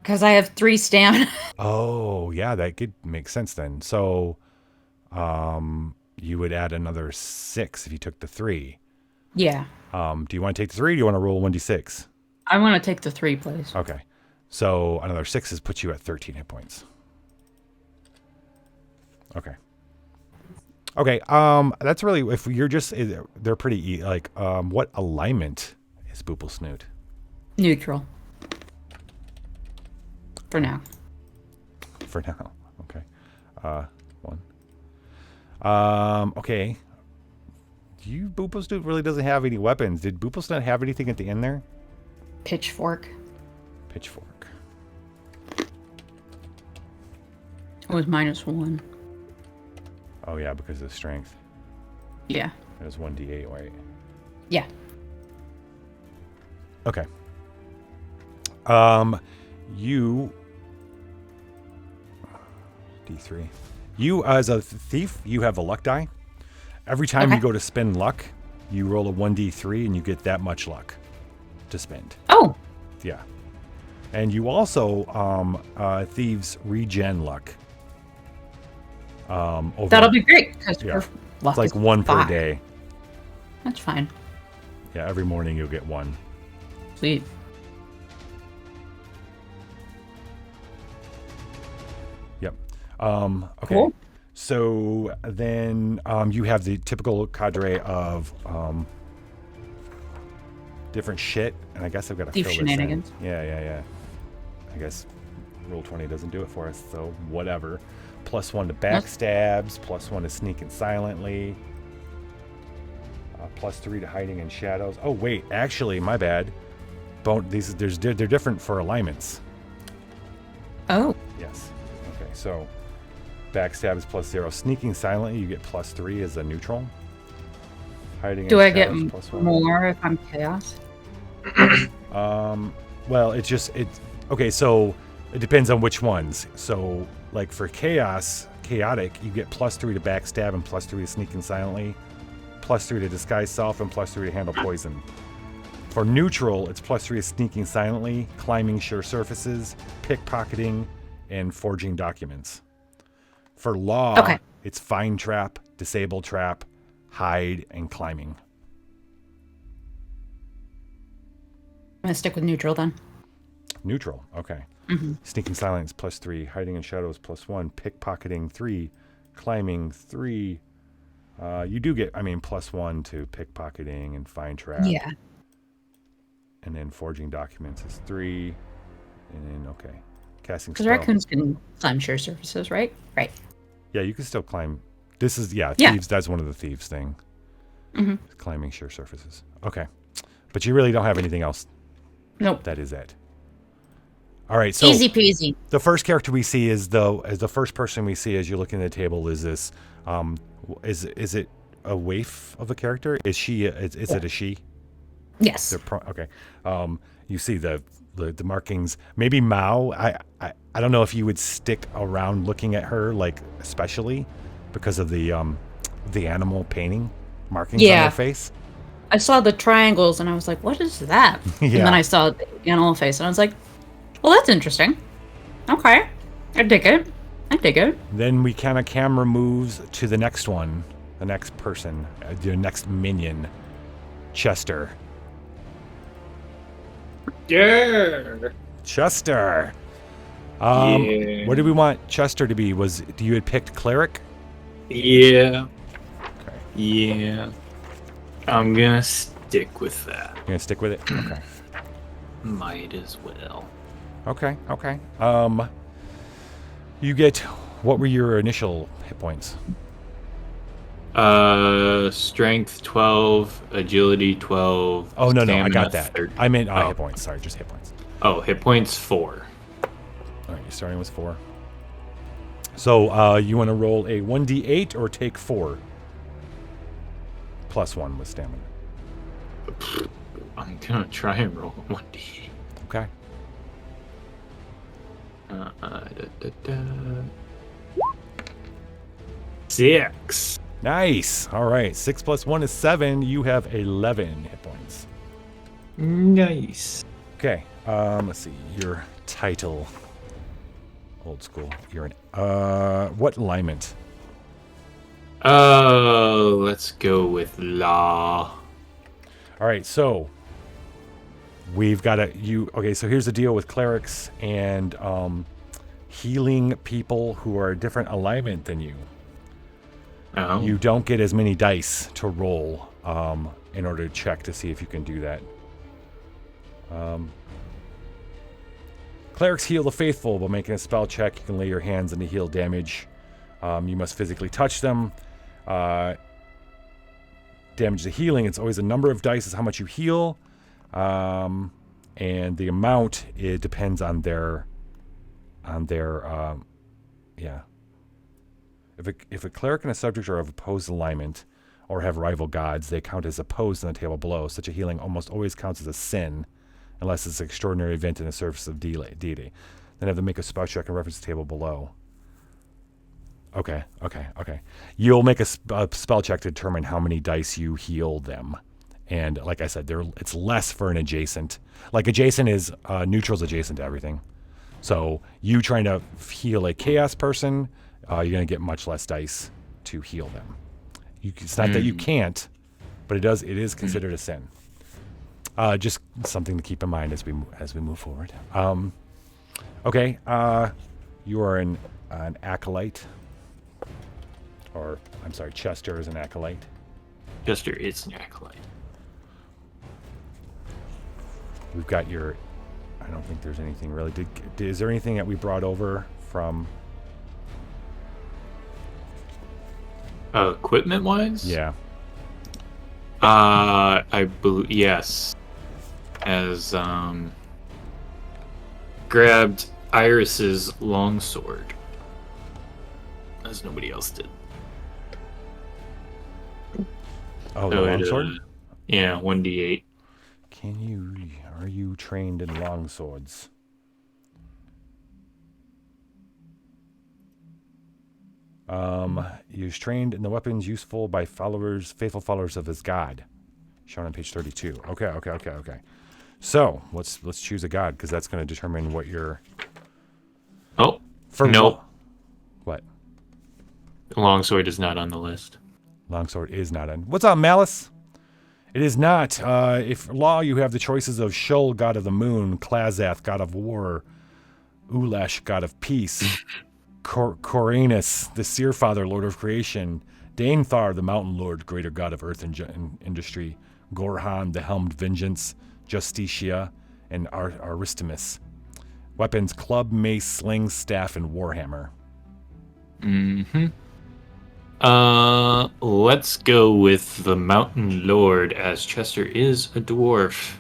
Because I have 3 stamina. Oh, yeah, that could make sense then. So, you would add another 6 if you took the 3. Yeah. Do you want to take the 3 or do you want to roll 1d6? I want to take the 3, please. Okay. So, another 6 puts you at 13 hit points. Okay. Okay, that's really, if you're just, they're pretty, like, what alignment is Booblesnoot? Neutral. For now. For now, okay. 1. Okay. Booblesnoot really doesn't have any weapons. Did Booblesnoot have anything at the end there? Pitchfork. Pitchfork. It was -1. Oh, yeah, because of strength. Yeah. It was 1d8, right? Yeah. Okay. You... D3. You, as a thief, you have a luck die. Every time you go to spend luck, you roll a 1d3 and you get that much luck to spend. Oh! Yeah. And you also, thieves regen luck. That'll be great, because it's like 1 per day. That's fine. Yeah, every morning you'll get 1. Sweet. Yep. Okay. Cool. So then you have the typical cadre of different shit, and I guess I've got to fill this shenanigans. in. Yeah. I guess Roll 20 doesn't do it for us, so whatever. +1 to backstabs, +1 to sneaking silently, +3 to hiding in shadows. Oh wait, actually, my bad. They're different for alignments. Oh. Yes. Okay, so backstab is +0. Sneaking silently, you get +3 as a neutral. Hiding. Do in I get shadows, +1. more if I'm chaos? Well, okay. So it depends on which ones. So like for chaotic, you get +3 to backstab and +3 to sneaking silently, +3 to disguise self, and +3 to handle poison. For neutral, it's +3 to sneaking silently, climbing sure surfaces, pickpocketing, and forging documents. For law, it's find trap, disable trap, hide, and climbing. I'm gonna stick with neutral then. Neutral, okay. Sneaking silence +3, hiding in shadows +1, pickpocketing 3, climbing 3. You do get, +1 to pickpocketing and find trap. Yeah. And then forging documents is 3. And then, casting spell. Because raccoons can climb sure surfaces, right? Right. Yeah, you can still climb. This is, thieves. That's one of the thieves thing. Climbing sure surfaces. Okay. But you really don't have anything else. Nope. That is it. All right, so easy peasy. The first character we see is the first person we see as you're looking at the table is this. Is it a waif of a character? Is she? Is it a she? Yes. Okay. You see the markings. Maybe Mao. I don't know if you would stick around looking at her, like especially because of the animal painting markings on her face. I saw the triangles and I was like, "What is that?" And then I saw the animal face and I was like, "Well, that's interesting. Okay, I dig it. Then we kind of camera moves to the next one, the next person, the next minion, Chester. Yeah. Chester. Yeah. What do we want Chester to be? You had picked cleric? Yeah. Okay. Yeah. I'm gonna stick with that. You're gonna stick with it? Okay. Might as well. Okay. You get, what were your initial hit points? Strength 12, agility 12. Oh, no, I got stamina that. 30. I meant hit points. Sorry, just hit points. Oh, hit points 4. All right, you're starting with 4. So you want to roll a 1d8 or take 4? Plus 1 with stamina. I'm gonna try and roll a 1d8. Okay. 6. Nice. All right. 6 plus 1 is 7. You have 11 hit points. Nice. Okay. Let's see. Your title. Old school. You're an what alignment? Let's go with law. All right. So we've got okay, so here's the deal with clerics and healing people who are a different alignment than you. Oh. You don't get as many dice to roll in order to check to see if you can do that. Clerics heal the faithful by making a spell check. You can lay your hands on to heal damage. You must physically touch them. Damage to healing, it's always a number of dice is how much you heal. And the amount, it depends on their yeah. If a cleric and a subject are of opposed alignment or have rival gods, they count as opposed in the table below. Such a healing almost always counts as a sin, unless it's an extraordinary event in the service of deity. Then have to make a spell check and reference the table below. Okay. You'll make a spell check to determine how many dice you heal them. And like I said, it's less for an adjacent. Like adjacent is neutral's adjacent to everything. So you trying to heal a chaos person, you're going to get much less dice to heal them. It's not that you can't, but it is considered a sin. Just something to keep in mind as we move forward. Okay, you are an acolyte, or I'm sorry, Chester is an acolyte. Chester is an acolyte. We've got your. I don't think there's anything really. Is there anything that we brought over from? Equipment wise? Yeah. I believe yes. As grabbed Iris's longsword, as nobody else did. Oh, the longsword? Yeah, 1d8. Are you trained in longswords? You're trained in the weapons useful by faithful followers of his god. Shown on page 32. Okay. So let's choose a god, because that's going to determine what you're. Oh, no. What? Longsword is not on the list. Longsword is not on. What's up, Malice? It is not. If law, you have the choices of Shul, god of the moon, Klazath, god of war, Ulash, god of peace, Koranus, the seer father, lord of creation, Dainthar, the mountain lord, greater god of earth and industry, Gorhan, the helmed vengeance, Justitia, and Aristimus. Weapons: club, mace, sling, staff, and warhammer. Let's go with the mountain lord, as Chester is a dwarf.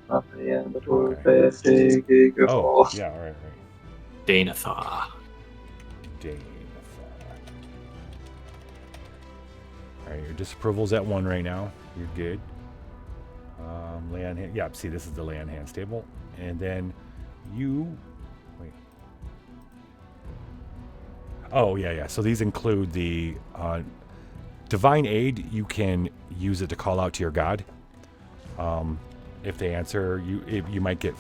Up the end, the dwarf, Oh, yeah, all right. Dainathar. All right, your disapproval's at 1 right now. You're good. Lay on hand. Yeah, see, this is the lay on hands table. And then you. Wait. Oh, yeah. So these include the divine aid. You can use it to call out to your god. If they answer, you might get.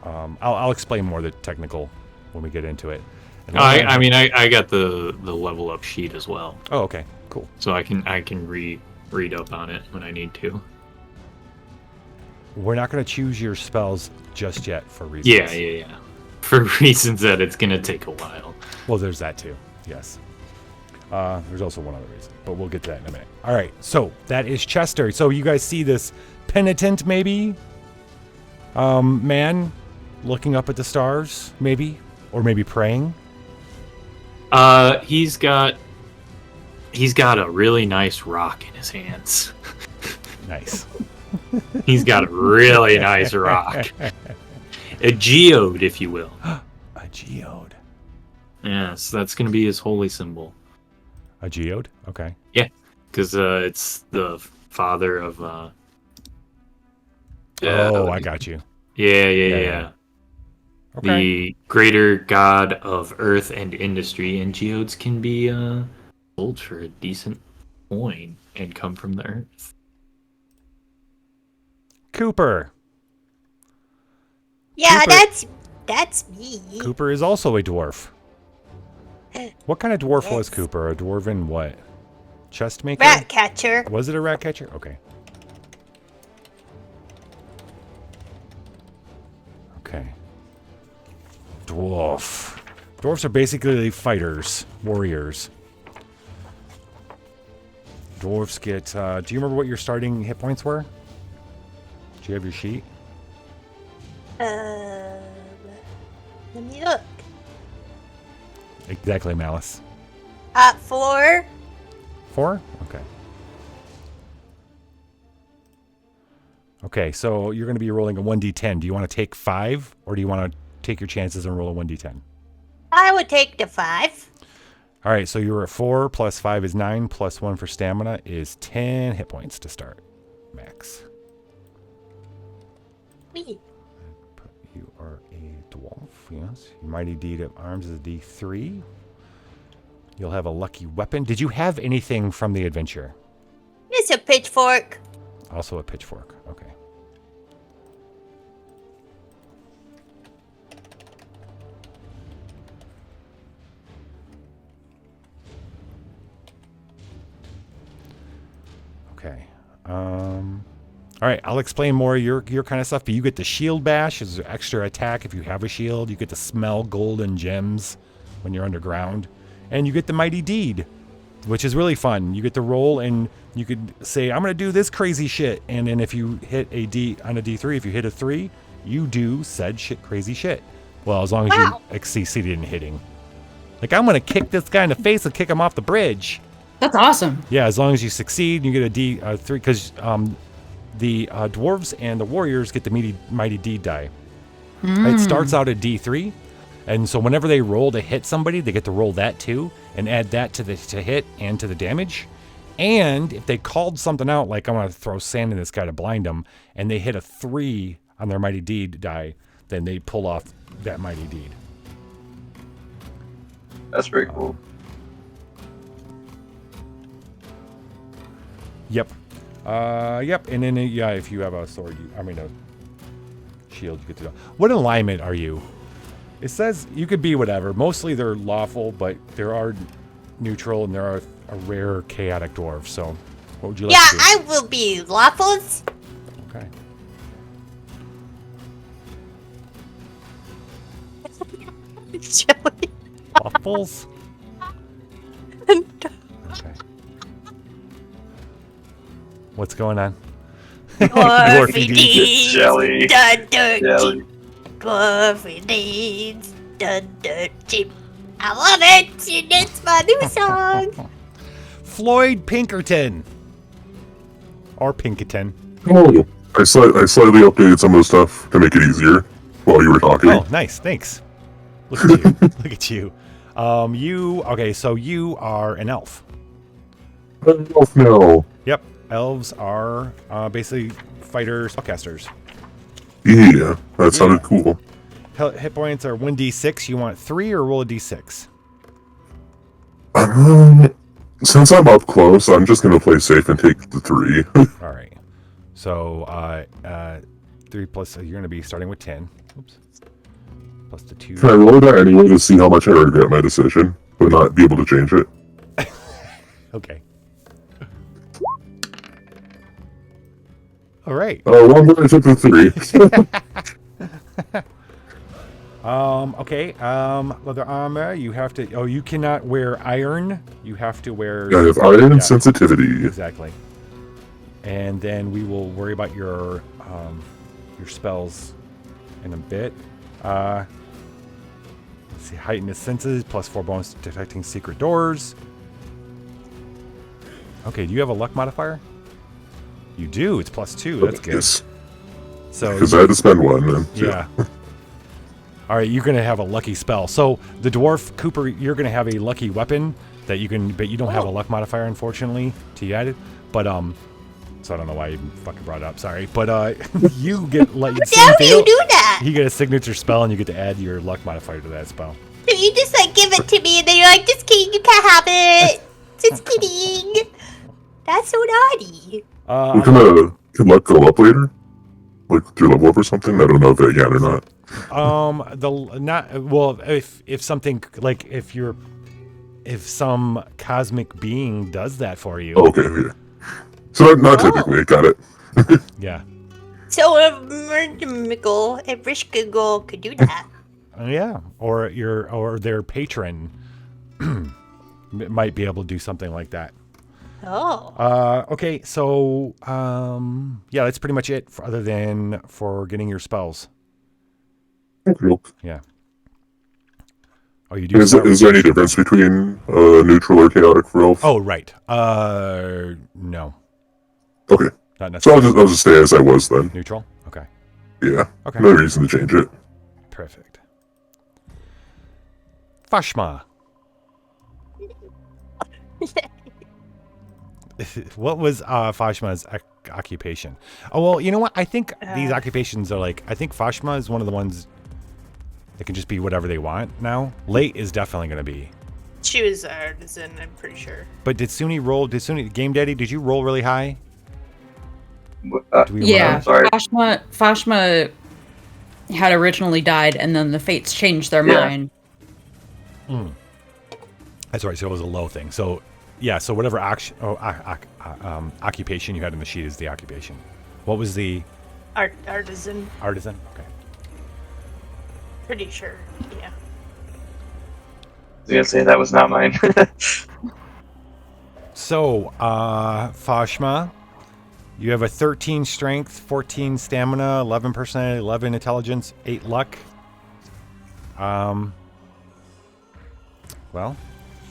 I'll explain more the technical when we get into it. I got the level up sheet as well. Oh, okay, cool. So I can read up on it when I need to. We're not going to choose your spells just yet for reasons. Yeah. For reasons that it's going to take a while. Well, there's that too. Yes. There's also one other reason, but we'll get to that in a minute. All right, so that is Chester. So you guys see this penitent, maybe? Man looking up at the stars, maybe? Or maybe praying? He's got a really nice rock in his hands. Nice. He's got a really nice rock. A geode, if you will. A geode. Yes, that's going to be his holy symbol. A geode? Okay. Yeah, because it's the father of... I got you. Yeah. Okay. The greater god of earth and industry, and geodes can be sold for a decent coin and come from the earth. Cooper. Yeah, Cooper. that's me. Cooper is also a dwarf. What kind of dwarf was Cooper? A dwarven what? Chest maker? Rat catcher. Was it a rat catcher? Okay. Okay. Dwarf. Dwarves are basically fighters, warriors. Dwarves get... do you remember what your starting hit points were? Do you have your sheet? Let me look. Exactly, Malice. 4. 4? Okay. Okay, so you're going to be rolling a 1d10. Do you want to take 5, or do you want to take your chances and roll a 1d10? I would take the 5. All right, so you're at 4, plus 5 is 9, plus 1 for stamina is 10 hit points to start. Max. Wee. You are a dwarf, yes. Your mighty deed of arms is a d3. You'll have a lucky weapon. Did you have anything from the adventure? It's a pitchfork. Also a pitchfork. Okay. Okay. All right, I'll explain more of your kind of stuff, but you get the shield bash as an extra attack if you have a shield. You get to smell gold and gems when you're underground. And you get the mighty deed, which is really fun. You get to roll and you could say, I'm going to do this crazy shit. And then if you hit a D on a D3, if you hit a 3, you do said crazy shit. Well, as long as you succeeded in hitting. Like, I'm going to kick this guy in the face and kick him off the bridge. That's awesome. Yeah, as long as you succeed, you get a D3, because the dwarves and the warriors get the mighty deed die. It starts out at D3, and so whenever they roll to hit somebody, they get to roll that too, and add that to hit and to the damage. And if they called something out, like I want to throw sand in this guy to blind him, and they hit a 3 on their mighty deed die, then they pull off that mighty deed. That's pretty cool. Yep. Yep. And then, if you have a sword, a shield, you get to know. What alignment are you? It says you could be whatever. Mostly they're lawful, but there are neutral and there are a rare chaotic dwarf. So, what would you like to do? I will be lawfuls. Okay. Jelly. Waffles? Okay. What's going on? Dwarfy deeds Jelly. done dirt Jelly. cheap. Dwarfy deeds done dirt cheap. I love it, and it's my new song. Floyd Pinkerton. Or Pinkerton. Oh, I slightly updated some of the stuff to make it easier while you were talking. Oh, nice. Thanks. Look at you. Look at you. So you are an elf. Elf now. Yep. Elves are basically fighter spellcasters. Yeah, that sounded cool. Hit points are 1d6. You want 3 or roll a d6? Since I'm up close, I'm just gonna play safe and take the 3. All right. So 3 plus, you're going to be starting with 10. Oops. Plus the 2. Can I roll that anyway to see how much I regret my decision, but not be able to change it? Okay. All right. Well, I took the 3. Okay. Leather armor. You have to. Oh, you cannot wear iron. You have to wear. I have iron sensitivity. Exactly. And then we will worry about your spells in a bit. Let's see. Heighten his senses. +4 bonus to detecting secret doors. Okay. Do you have a luck modifier? You do. It's +2. That's good. Yes. So. Because I had to spend one. Then, yeah. All right, you're gonna have a lucky spell. So the dwarf Cooper, you're gonna have a lucky weapon that you can, but you don't have a luck modifier, unfortunately, to add it. But so I don't know why I even fucking brought it up. Sorry, but you get like. How do you do that? You get a signature spell, and you get to add your luck modifier to that spell. So you just like give it to me, and then you're like, "Just kidding, you can't have it. Just kidding." That's so naughty. Can luck go up later? Like do you level up or something? I don't know if it can or not. If something like if some cosmic being does that for you. Oh, okay. So not typically, got it. Yeah. So a Rishkagol could do that. Yeah, or their patron might be able to do something like that. Oh. Okay, so yeah, that's pretty much it other than for getting your spells. Okay. Yeah. Oh, you do. Is there any difference between neutral or chaotic for elf? Oh, right. No. Okay. Not So necessarily. I'll just stay as I was then. Neutral. Okay. Yeah. Okay. No reason to change it. Perfect. Fashma. What was Fashma's occupation? Oh, well, you know what? I think these occupations are like, I think Fashma is one of the ones that can just be whatever they want now. Late is definitely going to be. She was an artisan, I'm pretty sure. But did Suni, Game Daddy, did you roll really high? Yeah, sorry. Fashma had originally died, and then the fates changed their mind. That's right. So it was a low thing. So yeah. So whatever occupation you had in the sheet is the occupation. What was the Artisan. artisan? Okay. Pretty sure. Yeah. I was gonna say that was not mine. So Fashma, you have a 13 strength, 14 stamina, 11%, 11 intelligence, 8 luck. Well,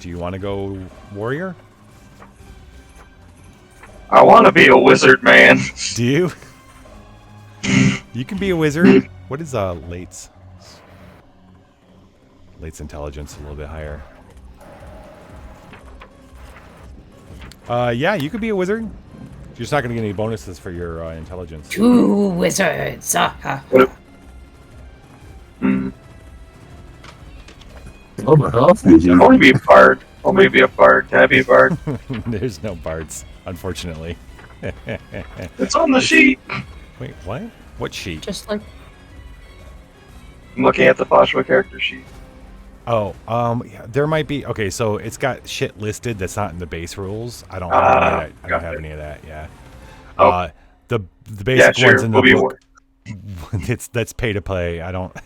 do you want to go warrior? I want to be a wizard, man. Do you? You can be a wizard. What is Late's? Late's intelligence a little bit higher. Yeah, you could be a wizard. You're just not going to get any bonuses for your intelligence. 2 wizards. I'm a half wizard. I want to be a bard. I'll maybe be a bard. Can I be a bard? There's no bards, unfortunately. It's on the sheet. Wait, what? What sheet? Just like I'm looking at the Fashma character sheet. Oh, yeah, there might be. Okay, so it's got shit listed that's not in the base rules. I don't have any of that. I don't have any of that. Yeah. Oh. The basic ones in the be book. That's pay to play. I don't.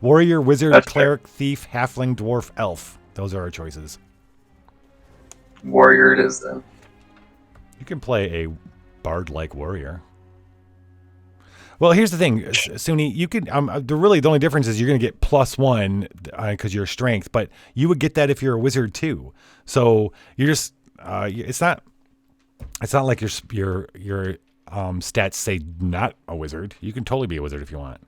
Warrior, wizard, That's cleric, thief, halfling, dwarf, elf. Those are our choices. Warrior it is then. You can play a bard-like warrior. Well, here's the thing, Suni. You could. The only difference is you're going to get +1 because you're strength, but you would get that if you're a wizard too. So you're just. It's not like your stats say not a wizard. You can totally be a wizard if you want.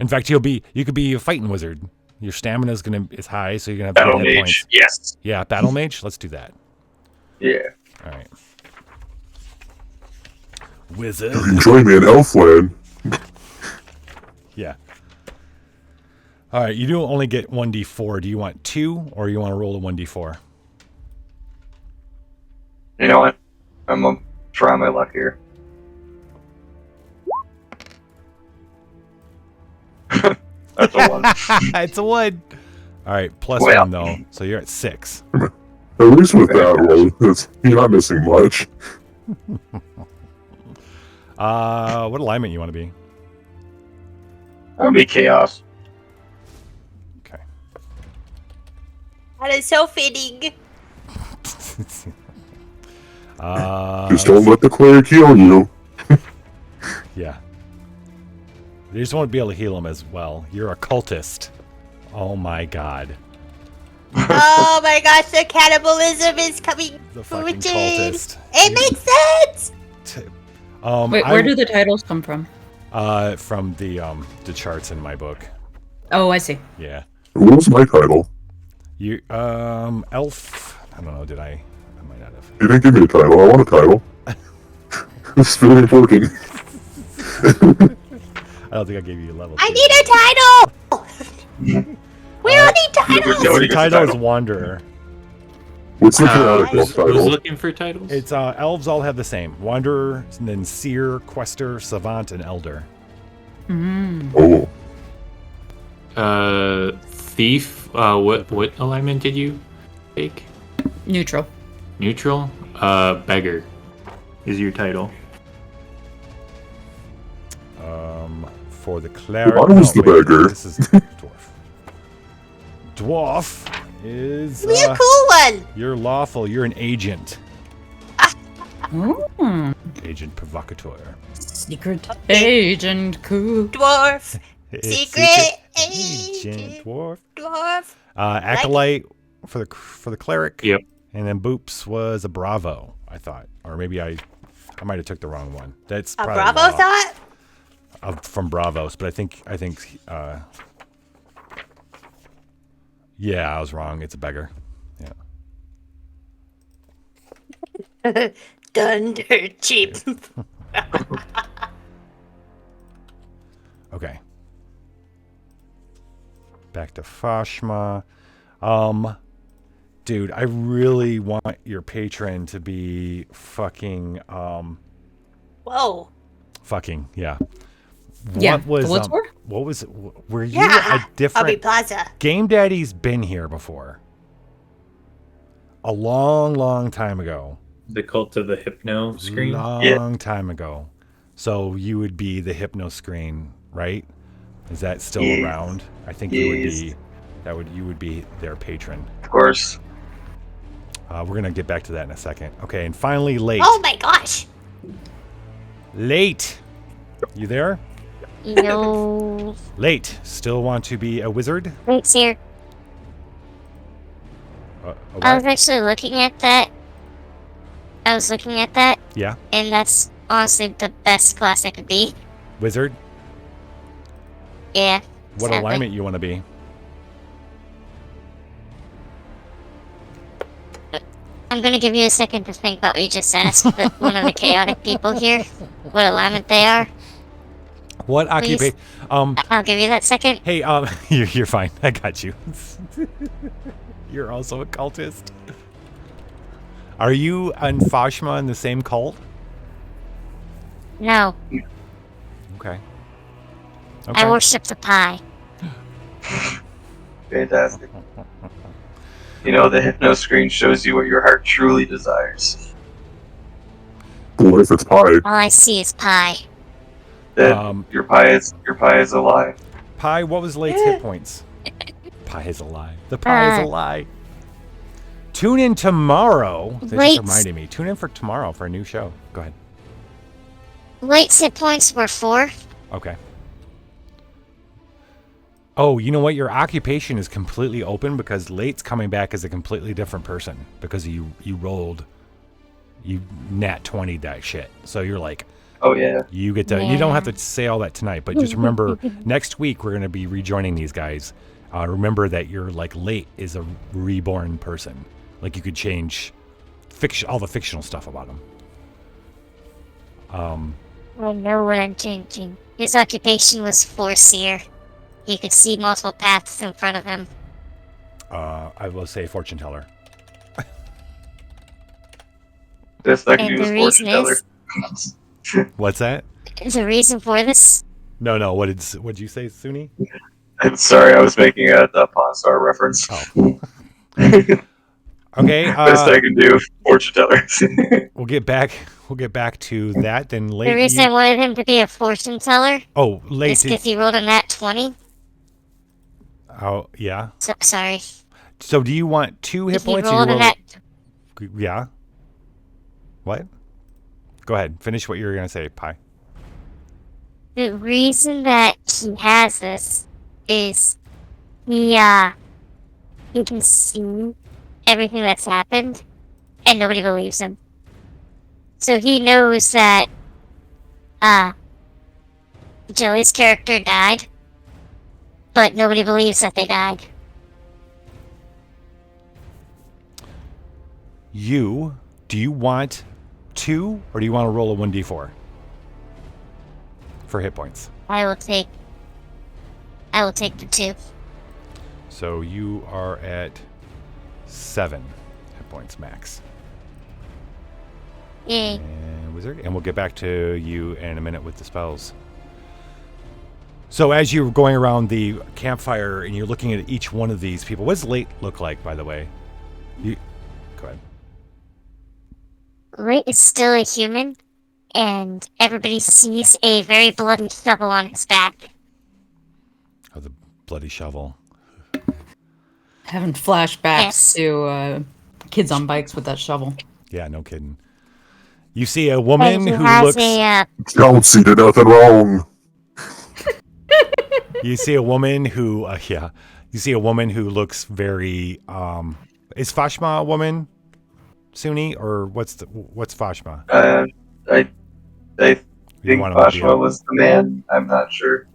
In fact, you could be a fighting wizard. Your stamina is high, so you're gonna have Battle hit mage. points. Yes. Yeah, battle mage. Let's do that. Yeah. All right. Wizard. You can join me in Elfland. Yeah. All right. You do only get 1d4. Do you want 2 or you want to roll a 1d4? You know what? I'm gonna try my luck here. That's a 1. It's a 1. All right. Plus Well. 1 though, so you're at 6. At least with that roll, you're not missing much. What alignment you want to be? I'll be chaos. Okay. That is so fitting. Just don't let the cleric heal you. Yeah. You just won't be able to heal him as well. You're a cultist. Oh my god. Oh my gosh, the cannibalism is coming. The fucking Jade. cultist. It makes sense. Wait, where do the titles come from? From the charts in my book. Oh, I see. Yeah. What was my title? You elf. I don't know. Did I might not have. You didn't give me a title. I want a title. It's very important. I don't think I gave you a level. I need a title. We all need titles. The title is Wanderer. What's the canonical Who's title? looking for titles? It's elves all have the same: Wanderer, and then Seer, Quester, Savant, and Elder. Oh. Thief. What alignment did you take? Neutral. Neutral. Beggar is your title. For the cleric. I was the beggar. This is dwarf. Dwarf is. Be a cool one. You're lawful. You're an agent. Oh. Agent provocateur. Secret agent cool. Dwarf. It's Secret agent. dwarf. Dwarf. Acolyte for the cleric. Yep. And then Boops was a Bravo, I thought, or maybe I might have took the wrong one. That's A probably Bravo law. thought? From Bravos, but I think yeah, I was wrong. It's a beggar. Yeah. Done dirt cheap. Okay. Back to Fashma. Dude, I really want your patron to be fucking Whoa. fucking, yeah. Yeah, What was the Woodswar? what was were you Yeah. a different Aubrey Plaza. Game Daddy's been here before. A long time ago. The cult of the hypno screen. Long time ago. So you would be the hypno screen, right? Is that still Yes. around? I think you would Yes. be you would be their patron. Of course. We're gonna get back to that in a second. Okay, and finally late. Oh my gosh. Late. You there? No. Late. Still want to be a wizard? Wait, here. A I was what? actually looking at that. Yeah. And that's honestly the best class I could be. Wizard? Yeah. What sadly. alignment you want to be? I'm gonna give you a second to think about what you just asked, but one of the chaotic people here, what alignment they are. What occupation? I'll give you that second. Hey, you're fine. I got you. You're also a cultist. Are you and Fashma in the same cult? No, Okay. I worship the pie. Fantastic. You know, the hypno screen shows you what your heart truly desires. What if it's pie? All I see is pie. That your pie is a lie. Pie, what was Late's hit points? Pie is a lie. The pie is a lie. Tune in tomorrow. This Wait. just reminded me. Tune in for tomorrow for a new show. Go ahead. Late hit points were 4. Okay. Oh, you know what? Your occupation is completely open because Late's coming back as a completely different person because you nat 20'd that shit. So you're like, Oh yeah. you get to. You don't have to say all that tonight, but just remember next week we're going to be rejoining these guys. Remember that you're like Late is a reborn person. Like you could change all the fictional stuff about him. I know what I'm changing. His occupation was Foreseer. He could see multiple paths in front of him. I will say fortune teller. Best I can And do is the fortune reason teller. is, What's that? the reason for this, No. What'd you say, Suni? I'm sorry, I was making a Pawn Star reference. Oh. Okay. Best I can do, fortune teller. We'll get back we'll get back to that. Then The late. reason I wanted him to be a fortune teller Oh, is late. because he rolled a nat 20. Oh, yeah. So, sorry. So do you want 2 hit If he points? rolled a nat... Yeah. What? Go ahead. Finish what you were gonna say, Pi. The reason that he has this is he can see everything that's happened, and nobody believes him. So he knows that, Joey's character died, but nobody believes that they died. Do you want 2 or do you want to roll a 1d4 for hit points? I will take the 2. So you are at 7 hit points max. Yay. And wizard, and we'll get back to you in a minute with the spells. So as you're going around the campfire and you're looking at each one of these people, what does Late look like, by the way? Go ahead. Ray is still a human, and everybody sees a very bloody shovel on his back. Oh, the bloody shovel. Having flashbacks Yes. to kids on bikes with that shovel. Yeah, no kidding. You see a woman And he who has looks. Don't see the nothing wrong. You see a woman who. Yeah. You see a woman who looks very. Is Fashma a woman, Suni, or what's Fashma? I think want to be Bashma was the man. I'm not sure.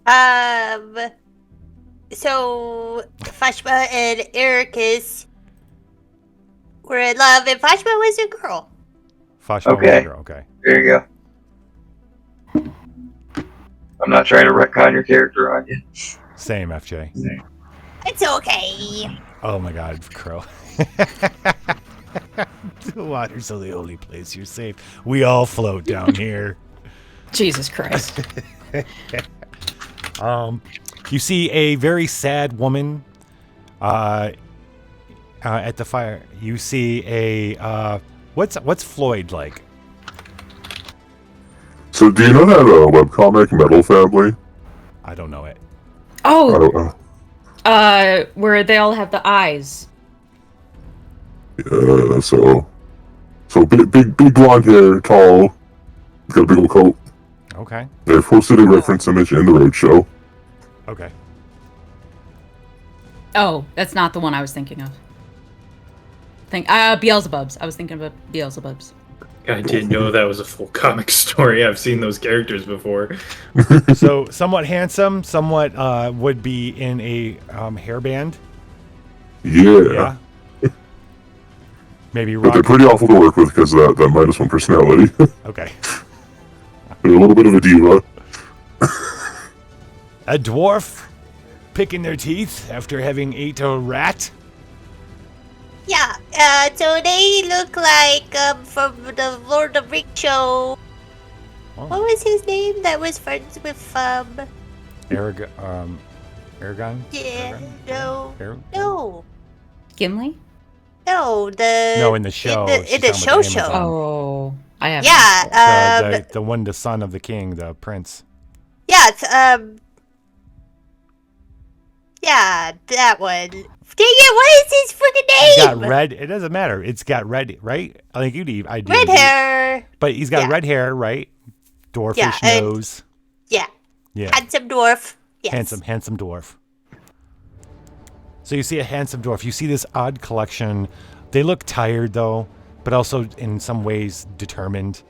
So Fashma and Ericus were in love, and Fashma was a girl. Fashma was Okay. a girl. Okay. There you go. I'm not trying to retcon your character on you. Same, FJ. It's okay. Oh my God, Crow. The water's the only place you're safe. We all float down here. Jesus Christ. You see a very sad woman at the fire. You see a what's Floyd like? So do you know that webcomic Metal Family? I don't know it. I Oh, don't know. where they all have the eyes. Yeah, so big blonde hair, tall, got a big old coat. Okay. They posted a reference image in the Roadshow. Okay. Oh, that's not the one I was thinking of. Beelzebubs. I was thinking about Beelzebubs. I didn't know that was a full comic story. I've seen those characters before. So somewhat handsome, somewhat would be in a hairband. Yeah. Yeah. Maybe But they're rock. pretty awful to work with because of that -1 personality. Okay. They're a little bit of a diva. A dwarf picking their teeth after having ate a rat. Yeah, so they look like, from the Lord of the Rings show. Oh. What was his name that was friends with, Aragon. yeah, Aragorn? no, Gimli? no, the... No, in the show. In She's the talking show about show. Amazon. Oh, I have. Yeah, The one, the son of the king, the prince. yeah, yeah, that one. Dang it, what is his freaking He's name? got red. It doesn't matter. It's got red, right? I think you do. I do. Red hair. But he's got Yeah. red hair, right? Dwarfish Yeah, and- nose. Yeah, Yeah. handsome dwarf. Yes. Handsome dwarf. So you see a handsome dwarf. You see this odd collection. They look tired though, but also in some ways determined.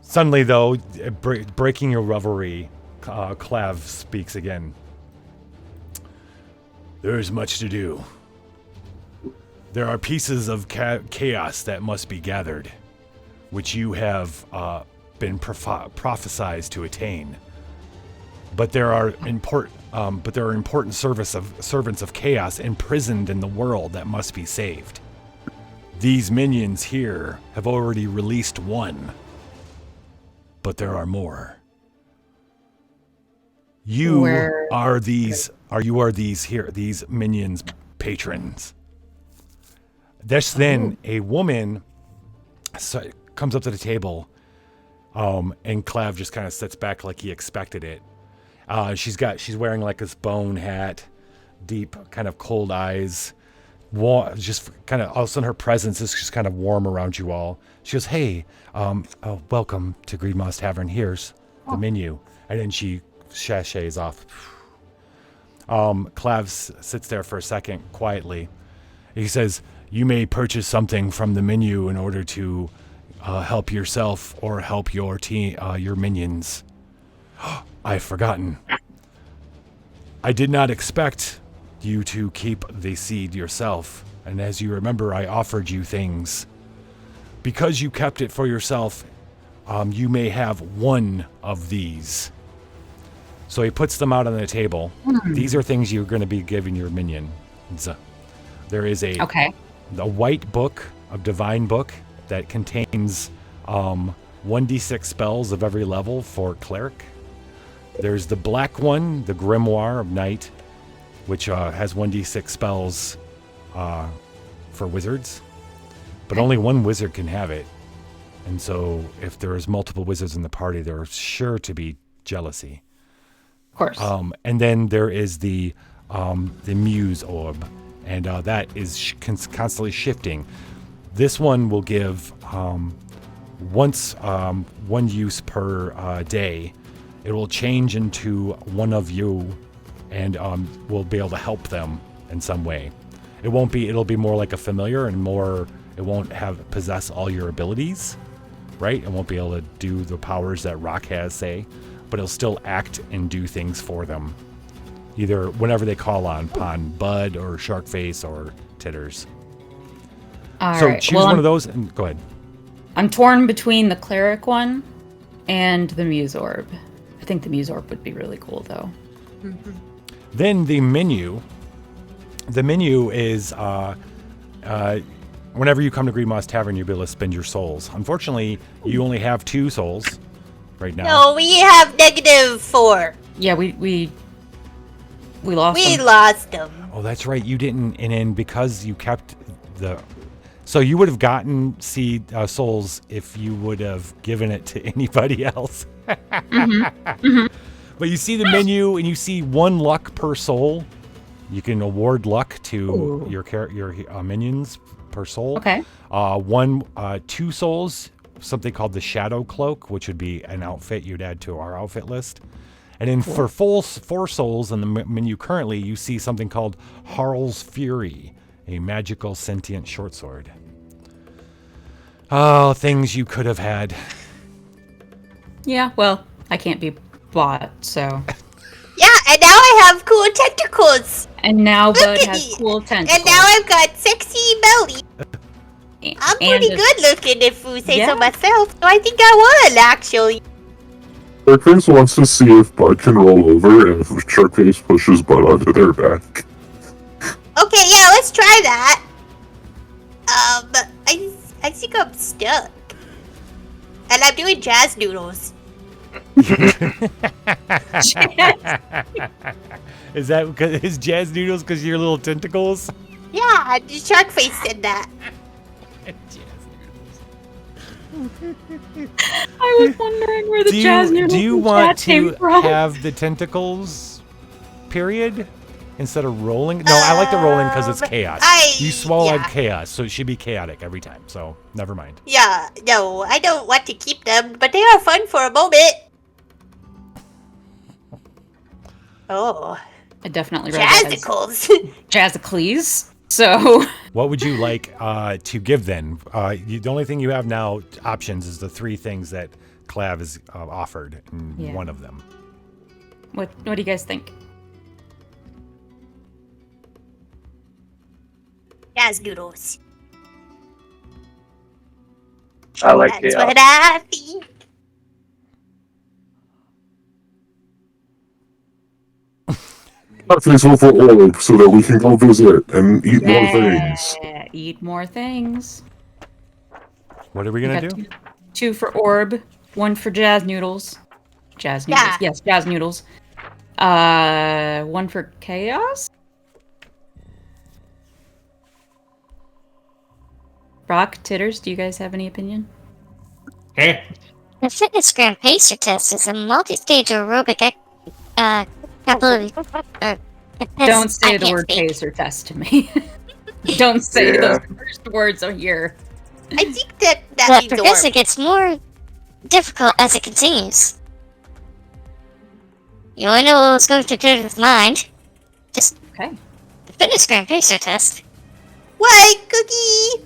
Suddenly though, breaking your reverie, Clav speaks again. There is much to do. There are pieces of chaos that must be gathered, which you have been prophesized to attain. But there are important servants of chaos imprisoned in the world that must be saved. These minions here have already released one, but there are more. You Where- are these minions' patrons. Just then, a woman comes up to the table, and Clav just kind of sits back like he expected it. She's wearing like this bone hat, deep kind of cold eyes, just kind of all of a sudden her presence is just kind of warm around you all. She goes, "Hey, welcome to Green Moss Tavern. Here's the menu," and then she sashays off. Clav sits there for a second quietly. He says, "You may purchase something from the menu in order to help yourself or help your team, your minions." I've forgotten. I did not expect you to keep the seed yourself, and as you remember, I offered you things. Because you kept it for yourself, you may have one of these. So he puts them out on the table. These are things you're going to be giving your minions. There is a white book, a divine book, that contains 1d6 spells of every level for cleric. There's the black one, the Grimoire of Night, which has 1d6 spells for wizards. But only one wizard can have it. And so if there's multiple wizards in the party, there's sure to be jealousy. Of course. And then there is the Muse orb, and that is constantly shifting. This one will give one use per day. It will change into one of you, and will be able to help them in some way. It'll be more like a familiar, and more. It won't possess all your abilities, right? It won't be able to do the powers that Rock has, say, but it'll still act and do things for them, either whenever they call on Bud or Sharkface or Titters. So right. choose one of those and go ahead. I'm torn between the cleric one and the Muse orb. I think the Muse orb would be really cool, though. Then the menu. The menu is whenever you come to Green Moss Tavern, you'll be able to spend your souls. Unfortunately, you only have 2 souls right now. No, we have -4. Yeah, we lost We them. lost them. Oh, that's right. You didn't, and then because you kept the, so you would have gotten seed souls if you would have given it to anybody else. But you see the menu, and you see 1 luck per soul. You can award luck to your minions per soul. Okay. 2 souls, something called the Shadow Cloak, which would be an outfit you'd add to our outfit list. And then for 4 souls in the menu currently, you see something called Harl's Fury, a magical sentient short sword. Oh, things you could have had. Yeah, well, I can't be bought, so. Yeah, and now I have cool tentacles. And now Look Bud at has me. cool tentacles. And now I've got sexy belly. I'm pretty and good looking, if you say Yeah. so myself. So I think I will, actually. Sharkface wants to see if Bud can roll over and if Sharkface pushes Bud onto their back. Okay, yeah, let's try that. I think I'm stuck. And I'm doing jazz noodles. Is that because his jazz noodles because of your little tentacles? Yeah, the shark face said that. I was wondering where the jazz noodles do you in want chat came to from. have the tentacles, period, instead of rolling? No, I like the rolling because it's chaos. You swallow yeah. chaos, so it should be chaotic every time. So never mind. Yeah, no, I don't want to keep them, but they are fun for a moment. Oh, I definitely read that as jazzicles. Jazzicles. So What would you like to give then? The only thing you have now options is the 3 things that Clav has offered, and Yeah. one of them. what do you guys think? Jazz noodles. I like That's chaos. what I think. Sharkface will for orb so that we can go visit and eat more things. Yeah, eat more things. What are we We gonna got do? 2 for orb, 1 for jazz noodles. Jazz noodles. Yeah. Yes, jazz noodles. 1 for chaos. Rock, Titters, do you guys have any opinion? Eh? The fitness gram pacer test is a multi-stage aerobic capability. Don't say I the can't word speak. pacer test to me. Don't say Yeah. those first words I hear. I think that The means progression orb. gets more difficult as it continues. You only know what's going to do with mind. Just Okay. the fitness gram pacer test. What? Cookie?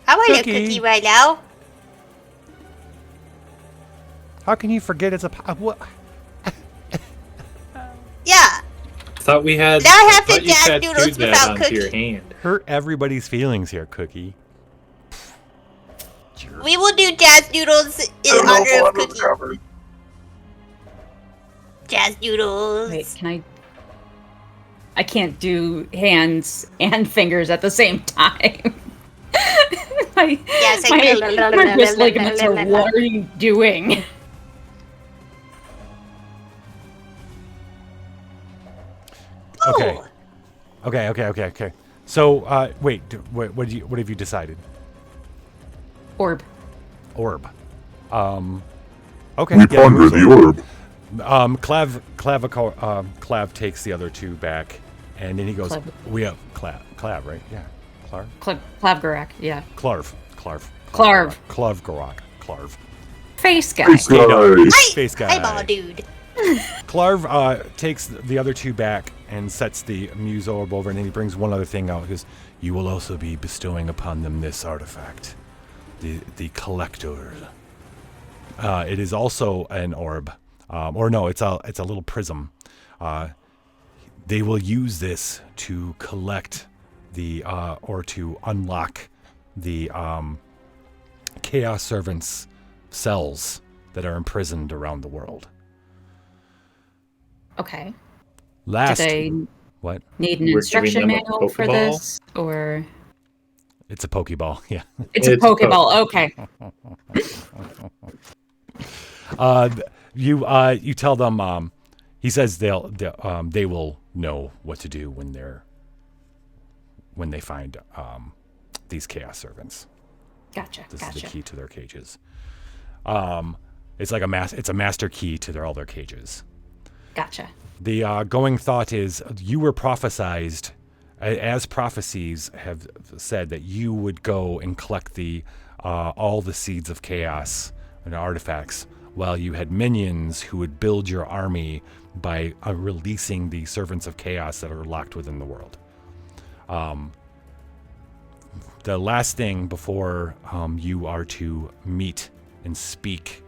I want a Cookie. cookie right now. How can you forget it's a what? Yeah. Thought we had. Now I have to thought you jazz noodles tattooed that without onto your cookie. hand. Hurt everybody's feelings here, Cookie. Jerk. We will do jazz noodles in I don't know if honor one of was Cookie. covered. Jazz noodles. Wait, can I can't do hands and fingers at the same time. Yes, I my, can. my wrist ligaments are, what are you doing? Okay. Oh, Okay. So, wait. What have you decided? Orb. Orb. Okay. We yeah, ponder moves the on. orb. Clav takes the other two back, and then he goes, Clav. "We have Clav, right? Yeah, Clarv, Clavgarak, yeah. Clarv, Clarv. Clarv, Face guy. Face guy. face guy." eyeball dude. Clarv takes the other two back and sets the Muse orb over, and then he brings one other thing out. He goes, "You will also be bestowing upon them this artifact, the Collector. It is also an orb, or no, it's a little prism. They will use this to collect the or to unlock the Chaos Servants' cells that are imprisoned around the world." Okay. Last, Do they what? need an We're instruction giving them a manual for Pokeball? this? Or It's a Pokeball. Yeah. it's a It's a Pokeball, okay. You tell them. He says they will know what to do when they find these Chaos Servants. Gotcha. This is the key to their cages. It's like it's a master key to all their cages. Gotcha. The going thought is you were prophesized, as prophecies have said, that you would go and collect all the seeds of chaos and artifacts, while you had minions who would build your army by releasing the servants of chaos that are locked within the world. The last thing before you are to meet and speak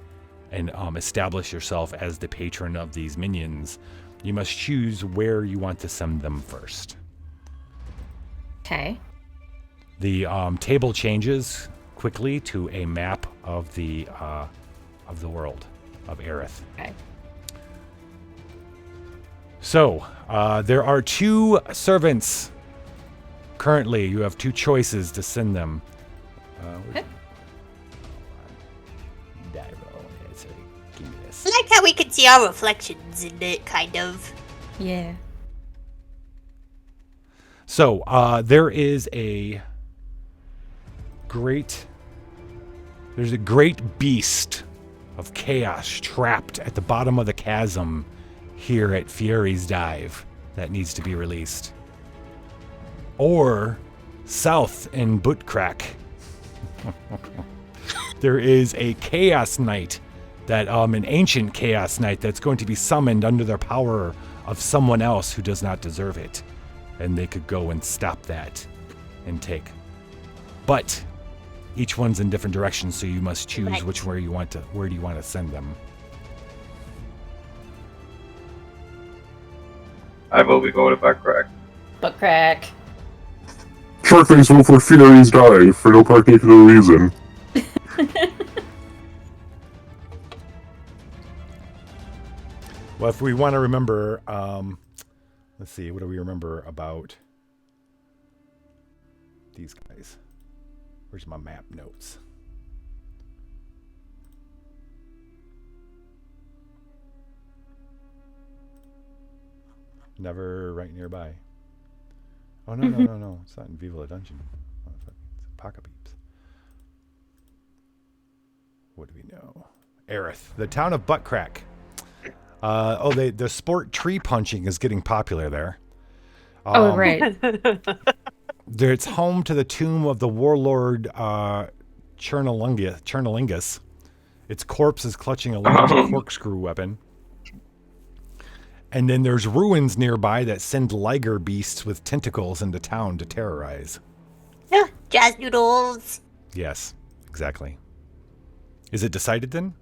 and establish yourself as the patron of these minions, you must choose where you want to send them first. Okay. The table changes quickly to a map of the world of Aerith. Okay. So there are two servants. Currently, you have two choices to send them. Okay. Give me this. I like how we can see our reflections in it, kind of. Yeah. So there is a great beast of chaos trapped at the bottom of the chasm here at Fury's Dive that needs to be released. Or south in Bootcrack, there is a Chaos Knight, an ancient Chaos Knight that's going to be summoned under the power of someone else who does not deserve it. And they could go and stop that and take. But each one's in different directions, so you must choose Right. where do you want to send them. I will be going to Backcrack. Butt crack. Sharkface will for Fury's Dive for no particular reason. Well, if we want to remember, let's see, what do we remember about these guys? Where's my map notes? Never right nearby. Oh, no. It's not in Viva La Dungeon. Oh, it's Apocabitch. Aerith, the town of Buttcrack. The sport tree punching is getting popular there. Oh, right. It's home to the tomb of the warlord Chernalungus. Its corpse is clutching a large corkscrew weapon. And then there's ruins nearby that send liger beasts with tentacles into town to terrorize. Jazz noodles. Yes, exactly. Is it decided then?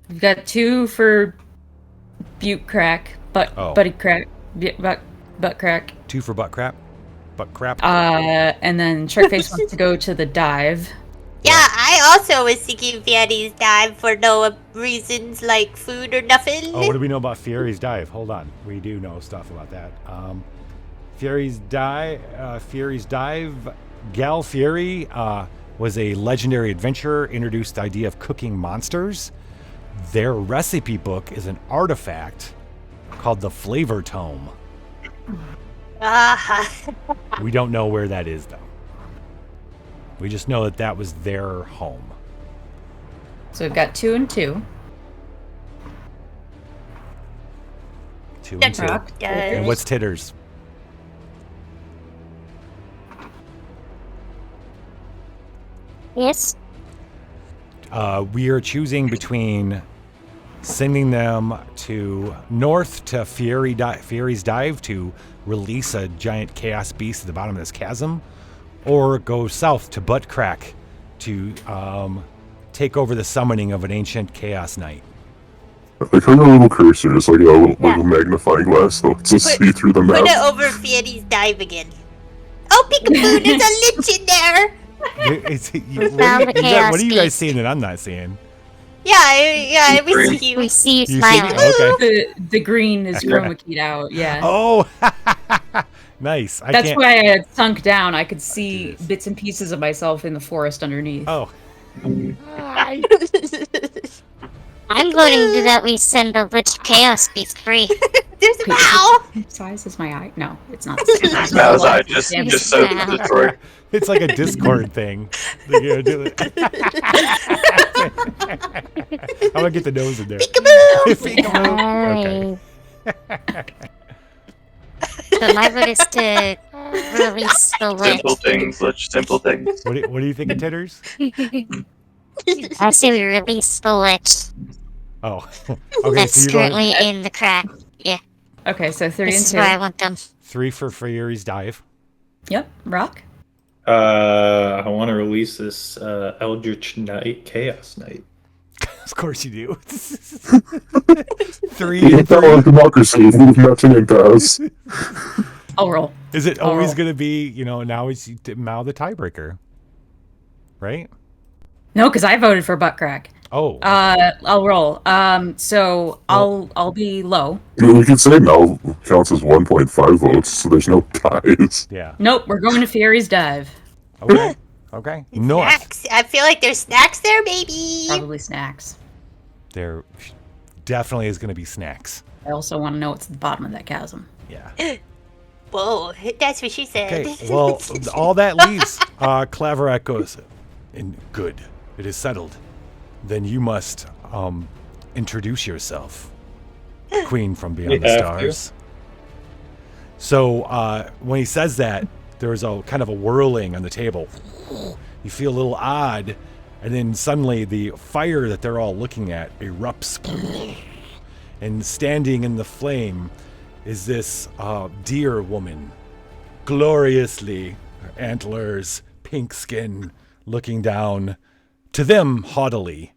We've got 2 for Butte Crack, Buddy Crack, butt Crack. 2 for butt crap? Butt crap? And then Sharkface wants to go to the dive. Yeah, I also was thinking Fanny's dive for no reasons like food or nothing. Oh, what do we know about Fury's Dive? Hold on. We do know stuff about that. Fury's Dive, Gal Fury was a legendary adventurer, introduced the idea of cooking monsters. Their recipe book is an artifact called the Flavor Tome. We don't know where that is, though. We just know that was their home. So we've got 2 and 2. 2 and 2. And what's Titters? Yes. We are choosing between sending them to north to Fury's Dive to release a giant chaos beast at the bottom of this chasm, or go south to Butt Crack to take over the summoning of an ancient chaos knight. I like how your little cursor is like a magnifying glass, so it's to see through the map. Put it over Fanny's dive again. Oh, peekaboo, there's a lich in there! What are you guys seeing that I'm not seeing? Yeah, we see you. We see you You see smiling. me? Okay. The green is chroma keyed out, yeah. Oh, nice. That's why I had sunk down. I could see bits and pieces of myself in the forest underneath. Oh. I'm voting that we send the Lich Chaos Beast free. There's a Mao! What size is my eye? No, it's not the same. His mouth's eye just so destroyed. It's like a Discord thing. I'm gonna get the nose in there. Alright. So my vote is to release the Simple Lich. things, simple things. What do you think of Titters? I say we release the Lich. Oh. Okay, That's so you're going currently in the crack. Yeah. Okay, so 3 This and is 2. where I want them. 3 for Fury's Dive. Yep, Rock. I want to release this Eldritch Knight, Chaos Knight. Of course you do. 3 You and felt 3. like democracy, nothing in pass. I'll roll. Is it I'll always roll. going to be, now it's Mao the tiebreaker? Right? No, because I voted for butt crack. Oh. I'll roll. So I'll be low. I mean, we could say Mel counts as 1.5 votes, so there's no ties. Yeah. Nope, we're going to Fury's Dive. Okay. Okay. North. Snacks. I feel like there's snacks there, baby. Probably snacks. There definitely is going to be snacks. I also want to know what's at the bottom of that chasm. Yeah. Whoa, that's what she said. Okay. Well, all that leaves Claverack goes, and good. It is settled. Then you must introduce yourself, Queen from Beyond the have to. Stars. So when he says that, there's a kind of a whirling on the table. You feel a little odd, and then suddenly the fire that they're all looking at erupts. And standing in the flame is this deer woman, gloriously, her antlers, pink skin, looking down. To them, haughtily.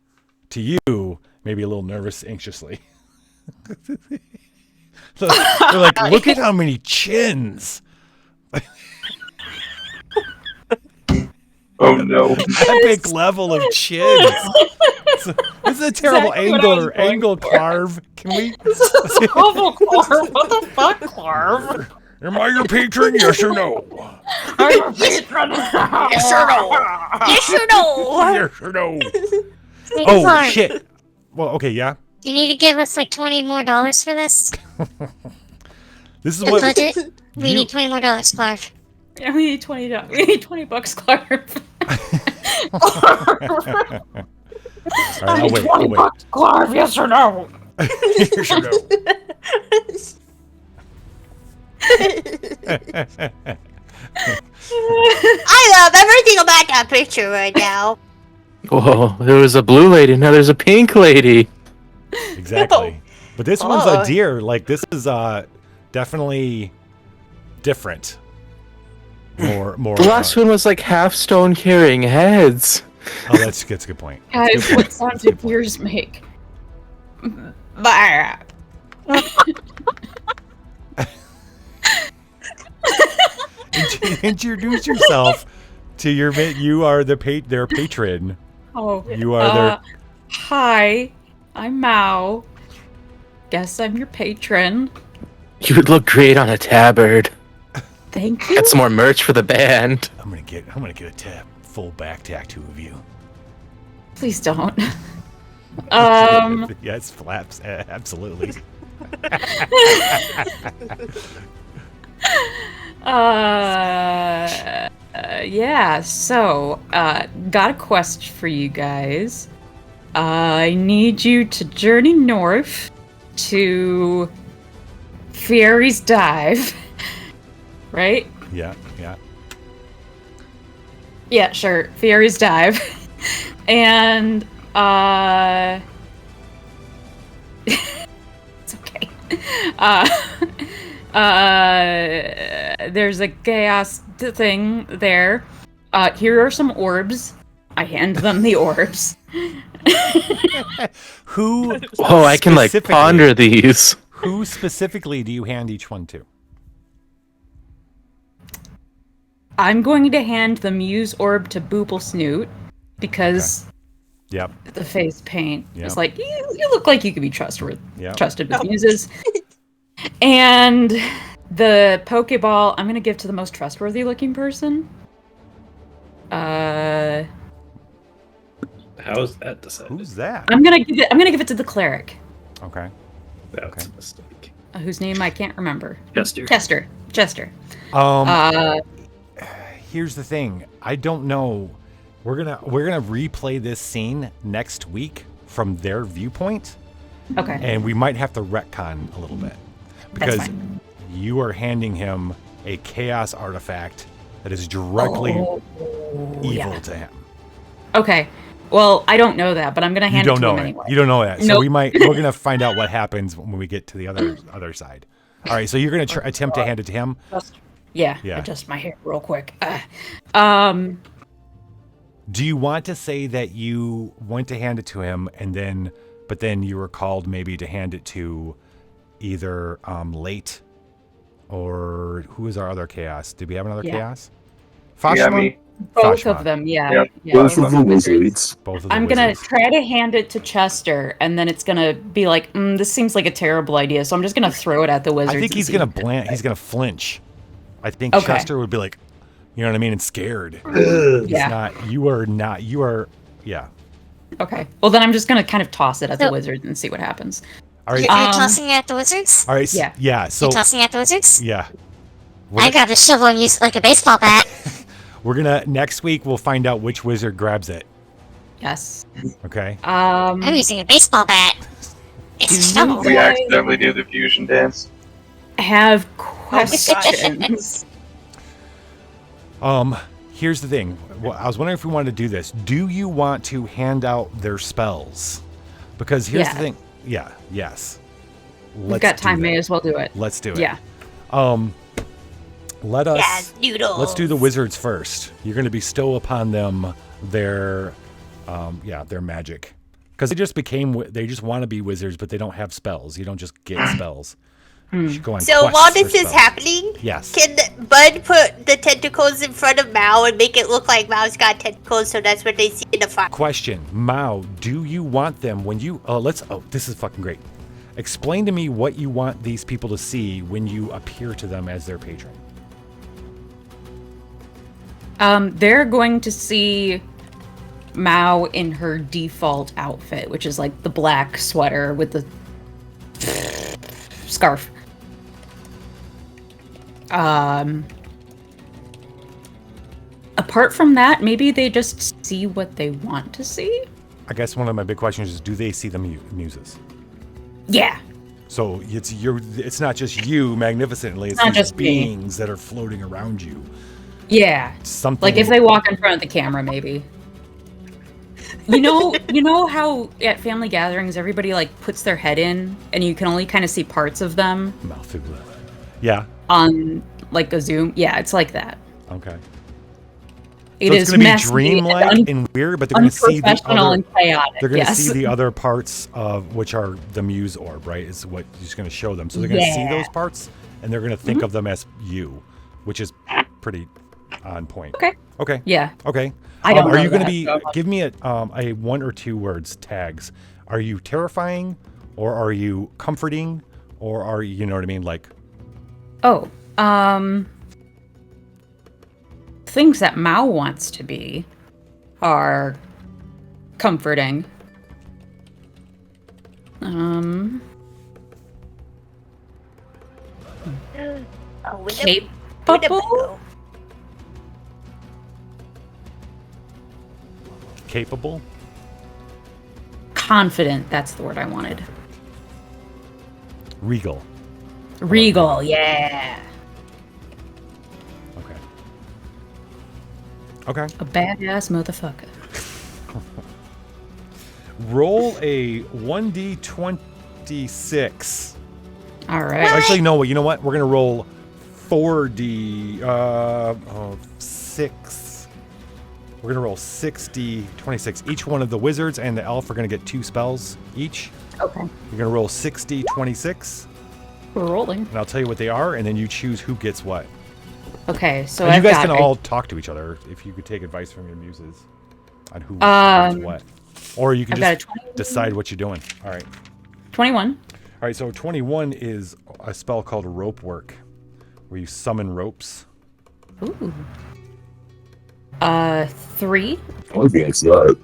To you, maybe a little nervous, anxiously. So they're like, look at how many chins. Oh no. Epic level of chins. This is a terrible Exactly what I was going angle for. carve. Can we? Awful Clarv. What the fuck, Clarv? Am I your patron? Yes or no? Yes or no? Yes or no? Yes or no? Hey, Oh Clark, shit. Well, okay, yeah. Do you need to give us like $20 more for this? This is The what budget? We you- need $20 more, Clark. Yeah, we need $20. We need $20, Clarv. All right, I'll wait. I'll wait. Clarv, yes or no? You should know. I love everything about that picture right now. Whoa, there was a blue lady, now there's a pink lady. Exactly. But this one's Oh. a deer. Like, this is definitely different. More. The last one was like half stone carrying heads. Oh, that's a good point. Guys, what sound do deers make? Bah. Introduce yourself to you are their patron. Oh, You are their hi, I'm Mao. Guess I'm your patron. You would look great on a tabard. Thank you. Get some more merch for the band. I'm gonna get a full back tattoo of you. Please don't. Yes, flaps, absolutely. Yeah, so, got a quest for you guys. I need you to journey north to Fairy's Dive. Right? Yeah. Yeah, sure. Fairy's Dive. And, it's okay. There's a chaos thing there. Here are some orbs. I hand them the orbs. Who? Oh, I can like specifically- ponder these. Who specifically do you hand each one to? I'm going to hand the Muse orb to Boople Snoot because Yep. the face paint Yep. is like, you look like you could be trusted Yep. with Muses. And the Pokeball, I'm going to give to the most trustworthy looking person. How is that decided? Who's that? I'm gonna give it to the cleric, Okay. That's a mistake. whose name I can't remember. Chester. Chester. Here's the thing. I don't know. We're gonna replay this scene next week from their viewpoint, Okay. and we might have to retcon a little bit That's because fine. you are handing him a chaos artifact that is directly evil yeah. to him. Okay. Well, I don't know that, but I'm gonna You hand don't it to know him it. anyway. You don't know that. So Nope. we're gonna find out what happens when we get to the other side. All right. So you're gonna attempt to hand it to him. Yeah. Yeah. Adjust my hair real quick. Do you want to say that you went to hand it to him but then you were called maybe to hand it to either Late or who is our other chaos? Did we have another Yeah. chaos? Yeah, Fashma? me. Both Fashma. of them. Yeah. Yep. yeah. Both of the wizards. Both of the I'm gonna wizards. try to hand it to Chester, and then it's gonna be like, this seems like a terrible idea. So I'm just gonna throw it at the wizard. I think he's gonna flinch. I think Okay. Chester would be like, you know what I mean, and scared. Yeah. You are. Yeah. Okay. Well, then I'm just gonna kind of toss it at the So- wizard and see what happens. All right. You're tossing it at the wizards? All right. Yeah. Yeah. So You're tossing it at the wizards? yeah. I grab the shovel and use it like a baseball bat. We're gonna next week. We'll find out which wizard grabs it. Yes. Okay. I'm using a baseball bat. It's a shovel. We accidentally do the fusion dance. Have questions. Here's the thing. Well, I was wondering if we wanted to do this. Do you want to hand out their spells? Because here's the Yeah. thing. Yeah. Yes. We've got time. May as well do it. Let's do it. Yeah. Let us. Yeah, noodles. Let's do the wizards first. You're going to bestow upon them their magic, because they just want to be wizards, but they don't have spells. You don't just get spells. You should go on So quests while for this is spells. happening, Yes. can Bud put the tentacles in front of Mao and make it look like Mao's got tentacles, so that's what they see in the fire? Question, Mao, do you want them when you this is fucking great. Explain to me what you want these people to see when you appear to them as their patron. They're going to see Mao in her default outfit, which is like the black sweater with the scarf. Apart from that, maybe they just see what they want to see. I guess one of my big questions is, do they see the muses? Yeah. So it's not just you magnificently, it's Not these just me. beings that are floating around you. Yeah. Something Like if they walk in front of the camera, maybe. You know how at family gatherings everybody like puts their head in and you can only kind of see parts of them Yeah. on like a Zoom? Yeah, it's like that. Okay. It so is it's going to be messy dreamlike and weird, but they're going to see the unprofessional other. and chaotic. They're going to yes. see the other parts of which are the muse orb, right? Is what he's going to show them. So they're going to see those parts, and they're going to think of them as you, which is pretty on point. Okay. Okay. Yeah. Okay. I don't Are know you going to that, be? so- Give me a 1 or 2 words tags. Are you terrifying, or are you comforting, or are you know what I mean? Like. Oh. Things that Mao wants to be are comforting. Capable? Capable. Confident, that's the word I wanted. Regal. Regal, yeah. Okay. Okay. A badass motherfucker. Roll a 1d26. All right. Actually, no. You know what? We're gonna roll 4d 6. We're gonna roll 6d26. Each one of the wizards and the elf are gonna get 2 spells each. Okay. You're gonna roll 6d26. We're rolling. And I'll tell you what they are, and then you choose who gets what. Okay, so and you I've guys got can all talk to each other if you could take advice from your muses on who gets what. Or you can I've just got decide what you're doing. All right. 21. All right, so 21 is a spell called Rope Work, where you summon ropes. Ooh. 3. I'd be against that.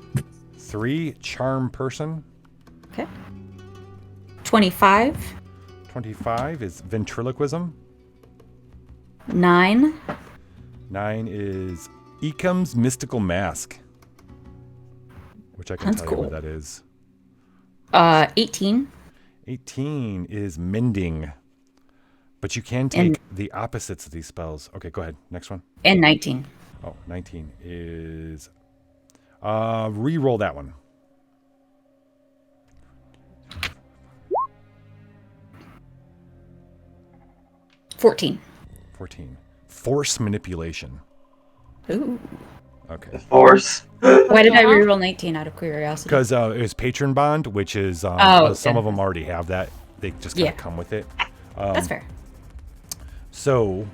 3, Charm Person. Okay. 25. 25 is Ventriloquism. 9. 9 is Ecum's Mystical Mask, which I can That's tell cool. you what that is. 18. 18 is Mending, but you can take the opposites of these spells. Okay, go ahead. Next one. And 19. Oh, 19 is... re-roll that one. $14. 14. Force Manipulation. Ooh. Okay. Force. Why did I reroll 19 out of curiosity? Because it was Patron Bond, which is... some of them already have that. They just kind of come with it. That's fair. So...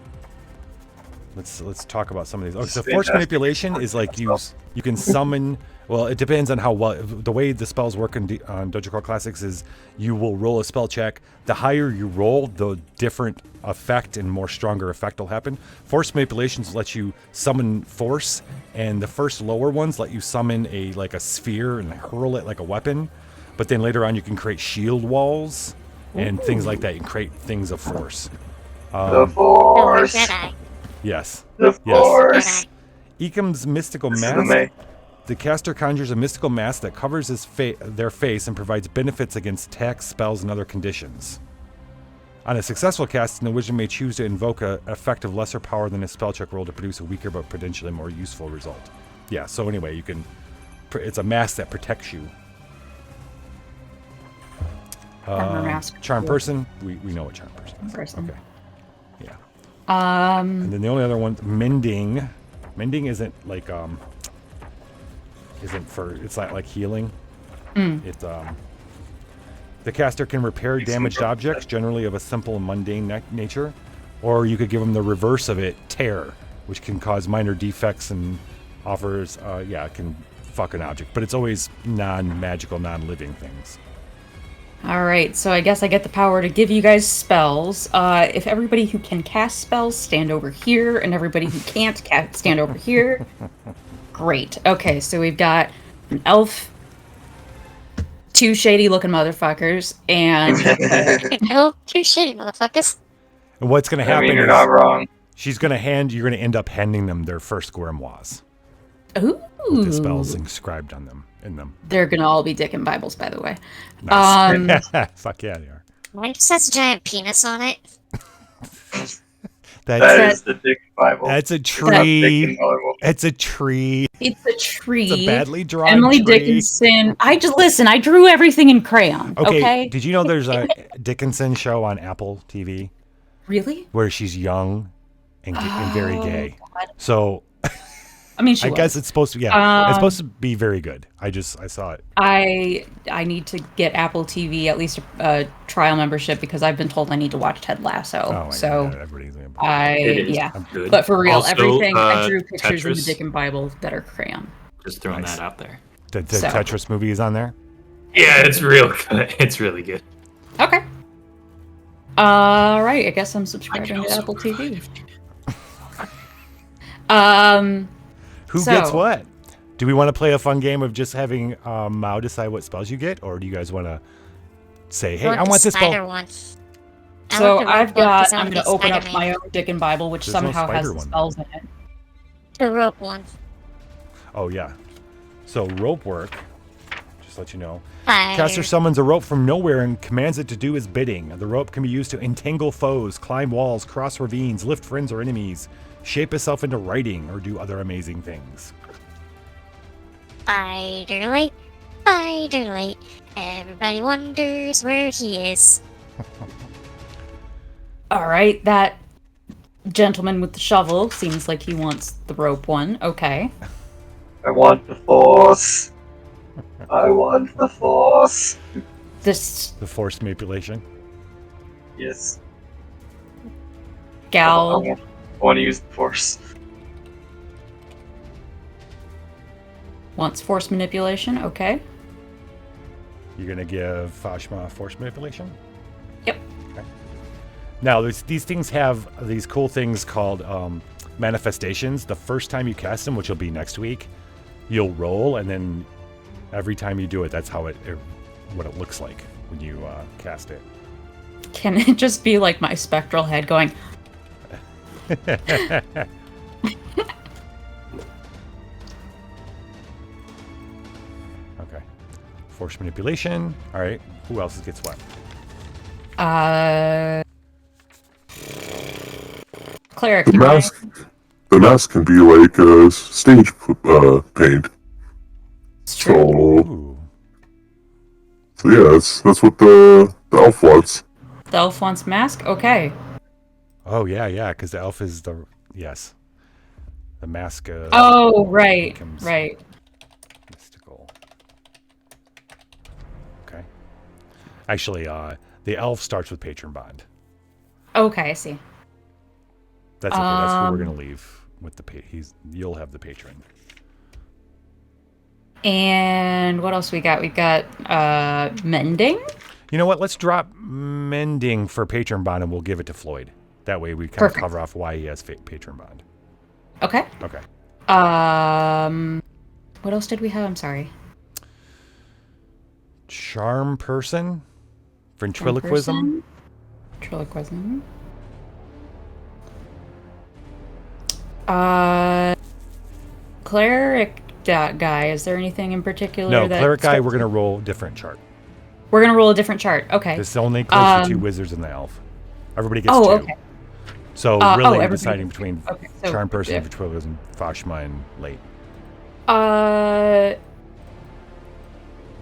Let's talk about some of these. Okay, so force manipulation is like you can summon. Well, it depends on how well the way the spells work on Dojo Call Classics is you will roll a spell check. The higher you roll, the different effect and more stronger effect will happen. Force manipulations let you summon force, and the first lower ones let you summon a sphere and hurl it like a weapon. But then later on, you can create shield walls and things like that. You can create things of force. The Force. Yes. The Force. Ecum's Mystical Mask. The caster conjures a mystical mask that covers their face and provides benefits against attacks, spells, and other conditions. On a successful cast, the wizard may choose to invoke an effect of lesser power than a spell check roll to produce a weaker but potentially more useful result. Yeah, so anyway, you can... It's a mask that protects you. Charm Person. We know what Charm Person is. Okay. Yeah. And then the only other one, Mending. Mending isn't like it's not like healing. It's the caster can repair damaged objects, generally of a simple and mundane nature, or you could give them the reverse of it, tear, which can cause minor defects and offers it can fuck an object, but it's always non-magical, non-living things. All right, so I guess I get the power to give you guys spells. If everybody who can cast spells stand over here, and everybody who can't stand over here. Great. Okay, so we've got an elf, 2 shady-looking motherfuckers, and... Oh, 2 shady motherfuckers. And what's going to happen you're is not wrong. you're going to end up handing them their first grimoires. Ooh. with the spells inscribed on them. In them. They're gonna all be Dickin Bibles, by the way. Nice. Fuck yeah, they are. Mine just has a giant penis on it. That is the Dick Bible. That's a It's tree. not Dick Bible. It's a tree. It's a tree. It's a badly drawn Emily tree. Dickinson. I drew everything in crayon. Okay. Did you know there's a Dickinson show on Apple TV Really? where she's young and very gay? God. So I mean, I guess it's supposed to be, it's supposed to be very good. I saw it. I need to get Apple TV at least a trial membership because I've been told I need to watch Ted Lasso. Oh, so everybody's gonna I'm good. But for real, Also, everything I drew pictures in the Tetris. Dickin Bible that are crayon. Just throwing Nice. that out there. The So. Tetris movie is on there. Yeah, it's real good. It's really good. Okay. All right. I guess I'm subscribing to Apple TV. Who So- gets what? Do we want to play a fun game of just having Mao decide what spells you get, or do you guys want to say, "Hey, I want this spider spell"? one. So I'm going to to open up my own Dickin Bible, which There's no somehow has spider the one. spells in it. The rope one. Oh yeah. So rope work. Just let you know. Fire. Caster summons a rope from nowhere and commands it to do his bidding. The rope can be used to entangle foes, climb walls, cross ravines, lift friends or enemies, shape itself into writing, or do other amazing things. Spider light. Spider light. Everybody wonders where he is. All right, that gentleman with the shovel seems like he wants the rope one. Okay. I want the Force. I want the Force. This The forced manipulation. Yes. gal. I want to use the Force. Wants force manipulation. Okay. You're gonna give Fashma force manipulation. Yep. Okay. Now, these things have these cool things called manifestations. The first time you cast them, which will be next week, you'll roll, and then every time you do it, that's how what it looks like when you cast it. Can it just be like my spectral head going? Okay. Force manipulation. All right. Who else gets what? Cleric. The mask can be like stage paint. So Ooh. yeah, that's what the elf wants. The elf wants mask. Okay. Oh yeah, because the elf is the mask. Oh right, becomes right. mystical. Okay. Actually, the elf starts with patron bond. Okay, I see. That's okay. That's who we're gonna leave with the you'll have the patron. And what else we got? We've got mending. You know what? Let's drop mending for patron bond, and we'll give it to Floyd. That way, we kind of Perfect. cover off why he has patron bond. Okay. Okay. What else did we have? I'm sorry. Charm person, ventriloquism. Ventriloquism. Cleric guy. Is there anything in particular? No, that cleric guy. We're gonna roll a different chart. We're gonna roll a different chart. Okay. This only includes the two wizards and the elf. Everybody gets two. Okay. So really, we're everybody deciding gets between Okay, so charm person, yeah. ventriloquism, Fashma, and late.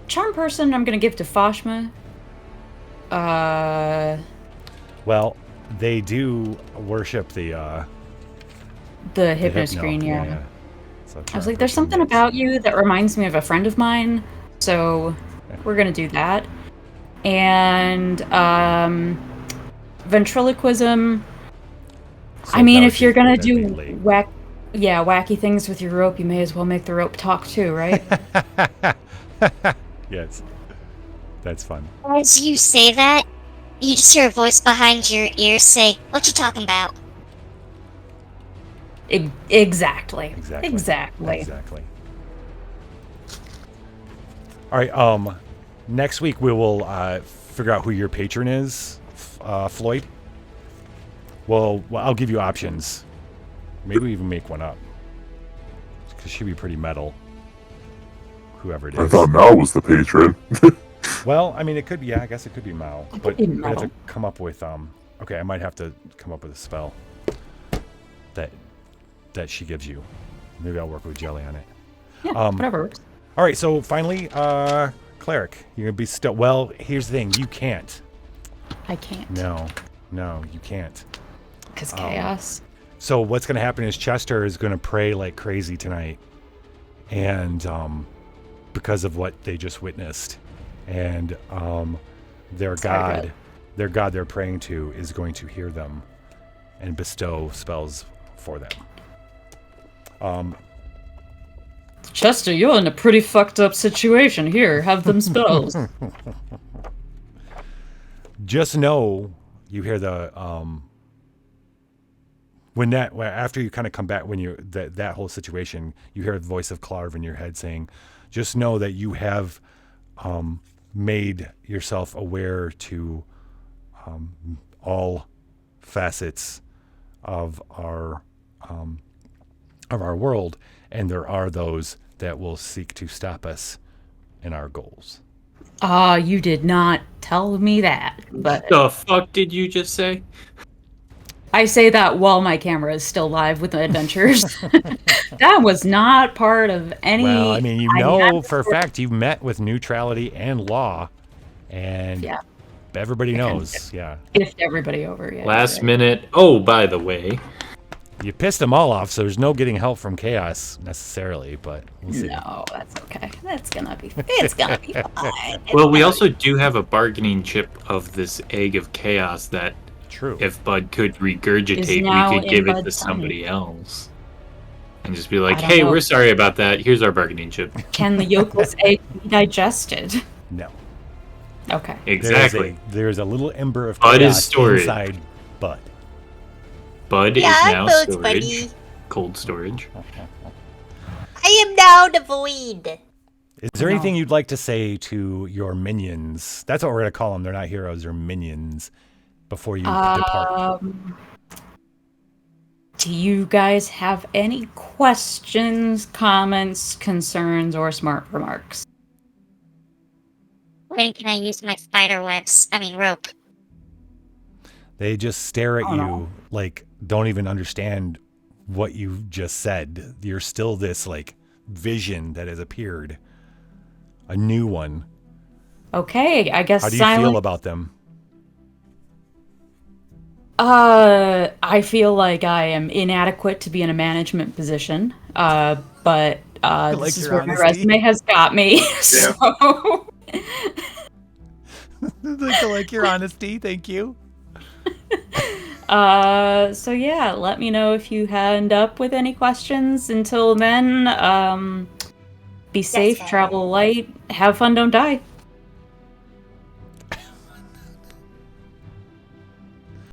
Charm person. I'm gonna give to Fashma. Well, they do worship the hypno hypno, screen. Yeah. So I was charm like, there's person something gets- about you that reminds me of a friend of mine, so we're gonna do that. And ventriloquism. So I mean, that if you're would gonna be do late. wacky things with your rope, you may as well make the rope talk too, right? Yes, that's fun. As you say that, you just hear a voice behind your ear say, "What you talking about?" Exactly. Exactly. All right. Next week we will figure out who your patron is, Floyd. Well, I'll give you options. Maybe we even make one up. Because she'd be pretty metal. Whoever it I is. thought Mal was the patron. Well, I mean, it could be. Yeah, I guess it could be Mao. But be we have to Mao. come up with. Okay, I might have to come up with a spell that she gives you. Maybe I'll work with Jelly on it. Yeah, whatever works. All right. So finally, cleric, you're gonna be still. Well, here's the thing. You can't. I can't. No, you can't. Because chaos. So what's going to happen is Chester is going to pray like crazy tonight, and because of what they just witnessed, and their god they're praying to is going to hear them and bestow spells for them. Chester, you're in a pretty fucked up situation. Here, have them spells. Just know you hear the after you kind of come back, when you that whole situation, you hear the voice of Clarv in your head saying, just know that you have made yourself aware to all facets of our world, and there are those that will seek to stop us in our goals. You did not tell me that, but The fuck did you just say? I say that while my camera is still live with the adventures. That was not part of any... Well, I mean, for a fact you've met with neutrality and law, and everybody knows. Yeah. If everybody over, yeah. Last minute. Oh, by the way. You pissed them all off, so there's no getting help from chaos necessarily, but we'll see. No, that's okay. It's gonna be fine. Well, we also do have a bargaining chip of this egg of chaos that, true, if Bud could regurgitate, we could give it to somebody else. And just be like, hey, we're sorry about that. Here's our bargaining chip. Can the yolkless egg be digested? No. Okay. Exactly. There's a little ember of Bud is chaos storage. inside Bud. Bud is now Bud's storage. funny. Cold storage. I am now the void. Is there anything you'd like to say to your minions? That's what we're going to call them. They're not heroes, they're minions. Before you depart. Do you guys have any questions, comments, concerns, or smart remarks? When can I use my spider webs? I mean, rope. They just stare at you like don't even understand what you just said. You're still this like vision that has appeared. A new one. Okay, I guess. How do you feel about them? I feel like I am inadequate to be in a management position. But like this is your where my honesty. resume has got me. So I like your honesty, thank you. So yeah, let me know if you end up with any questions. Until then, be safe, travel light, have fun, don't die.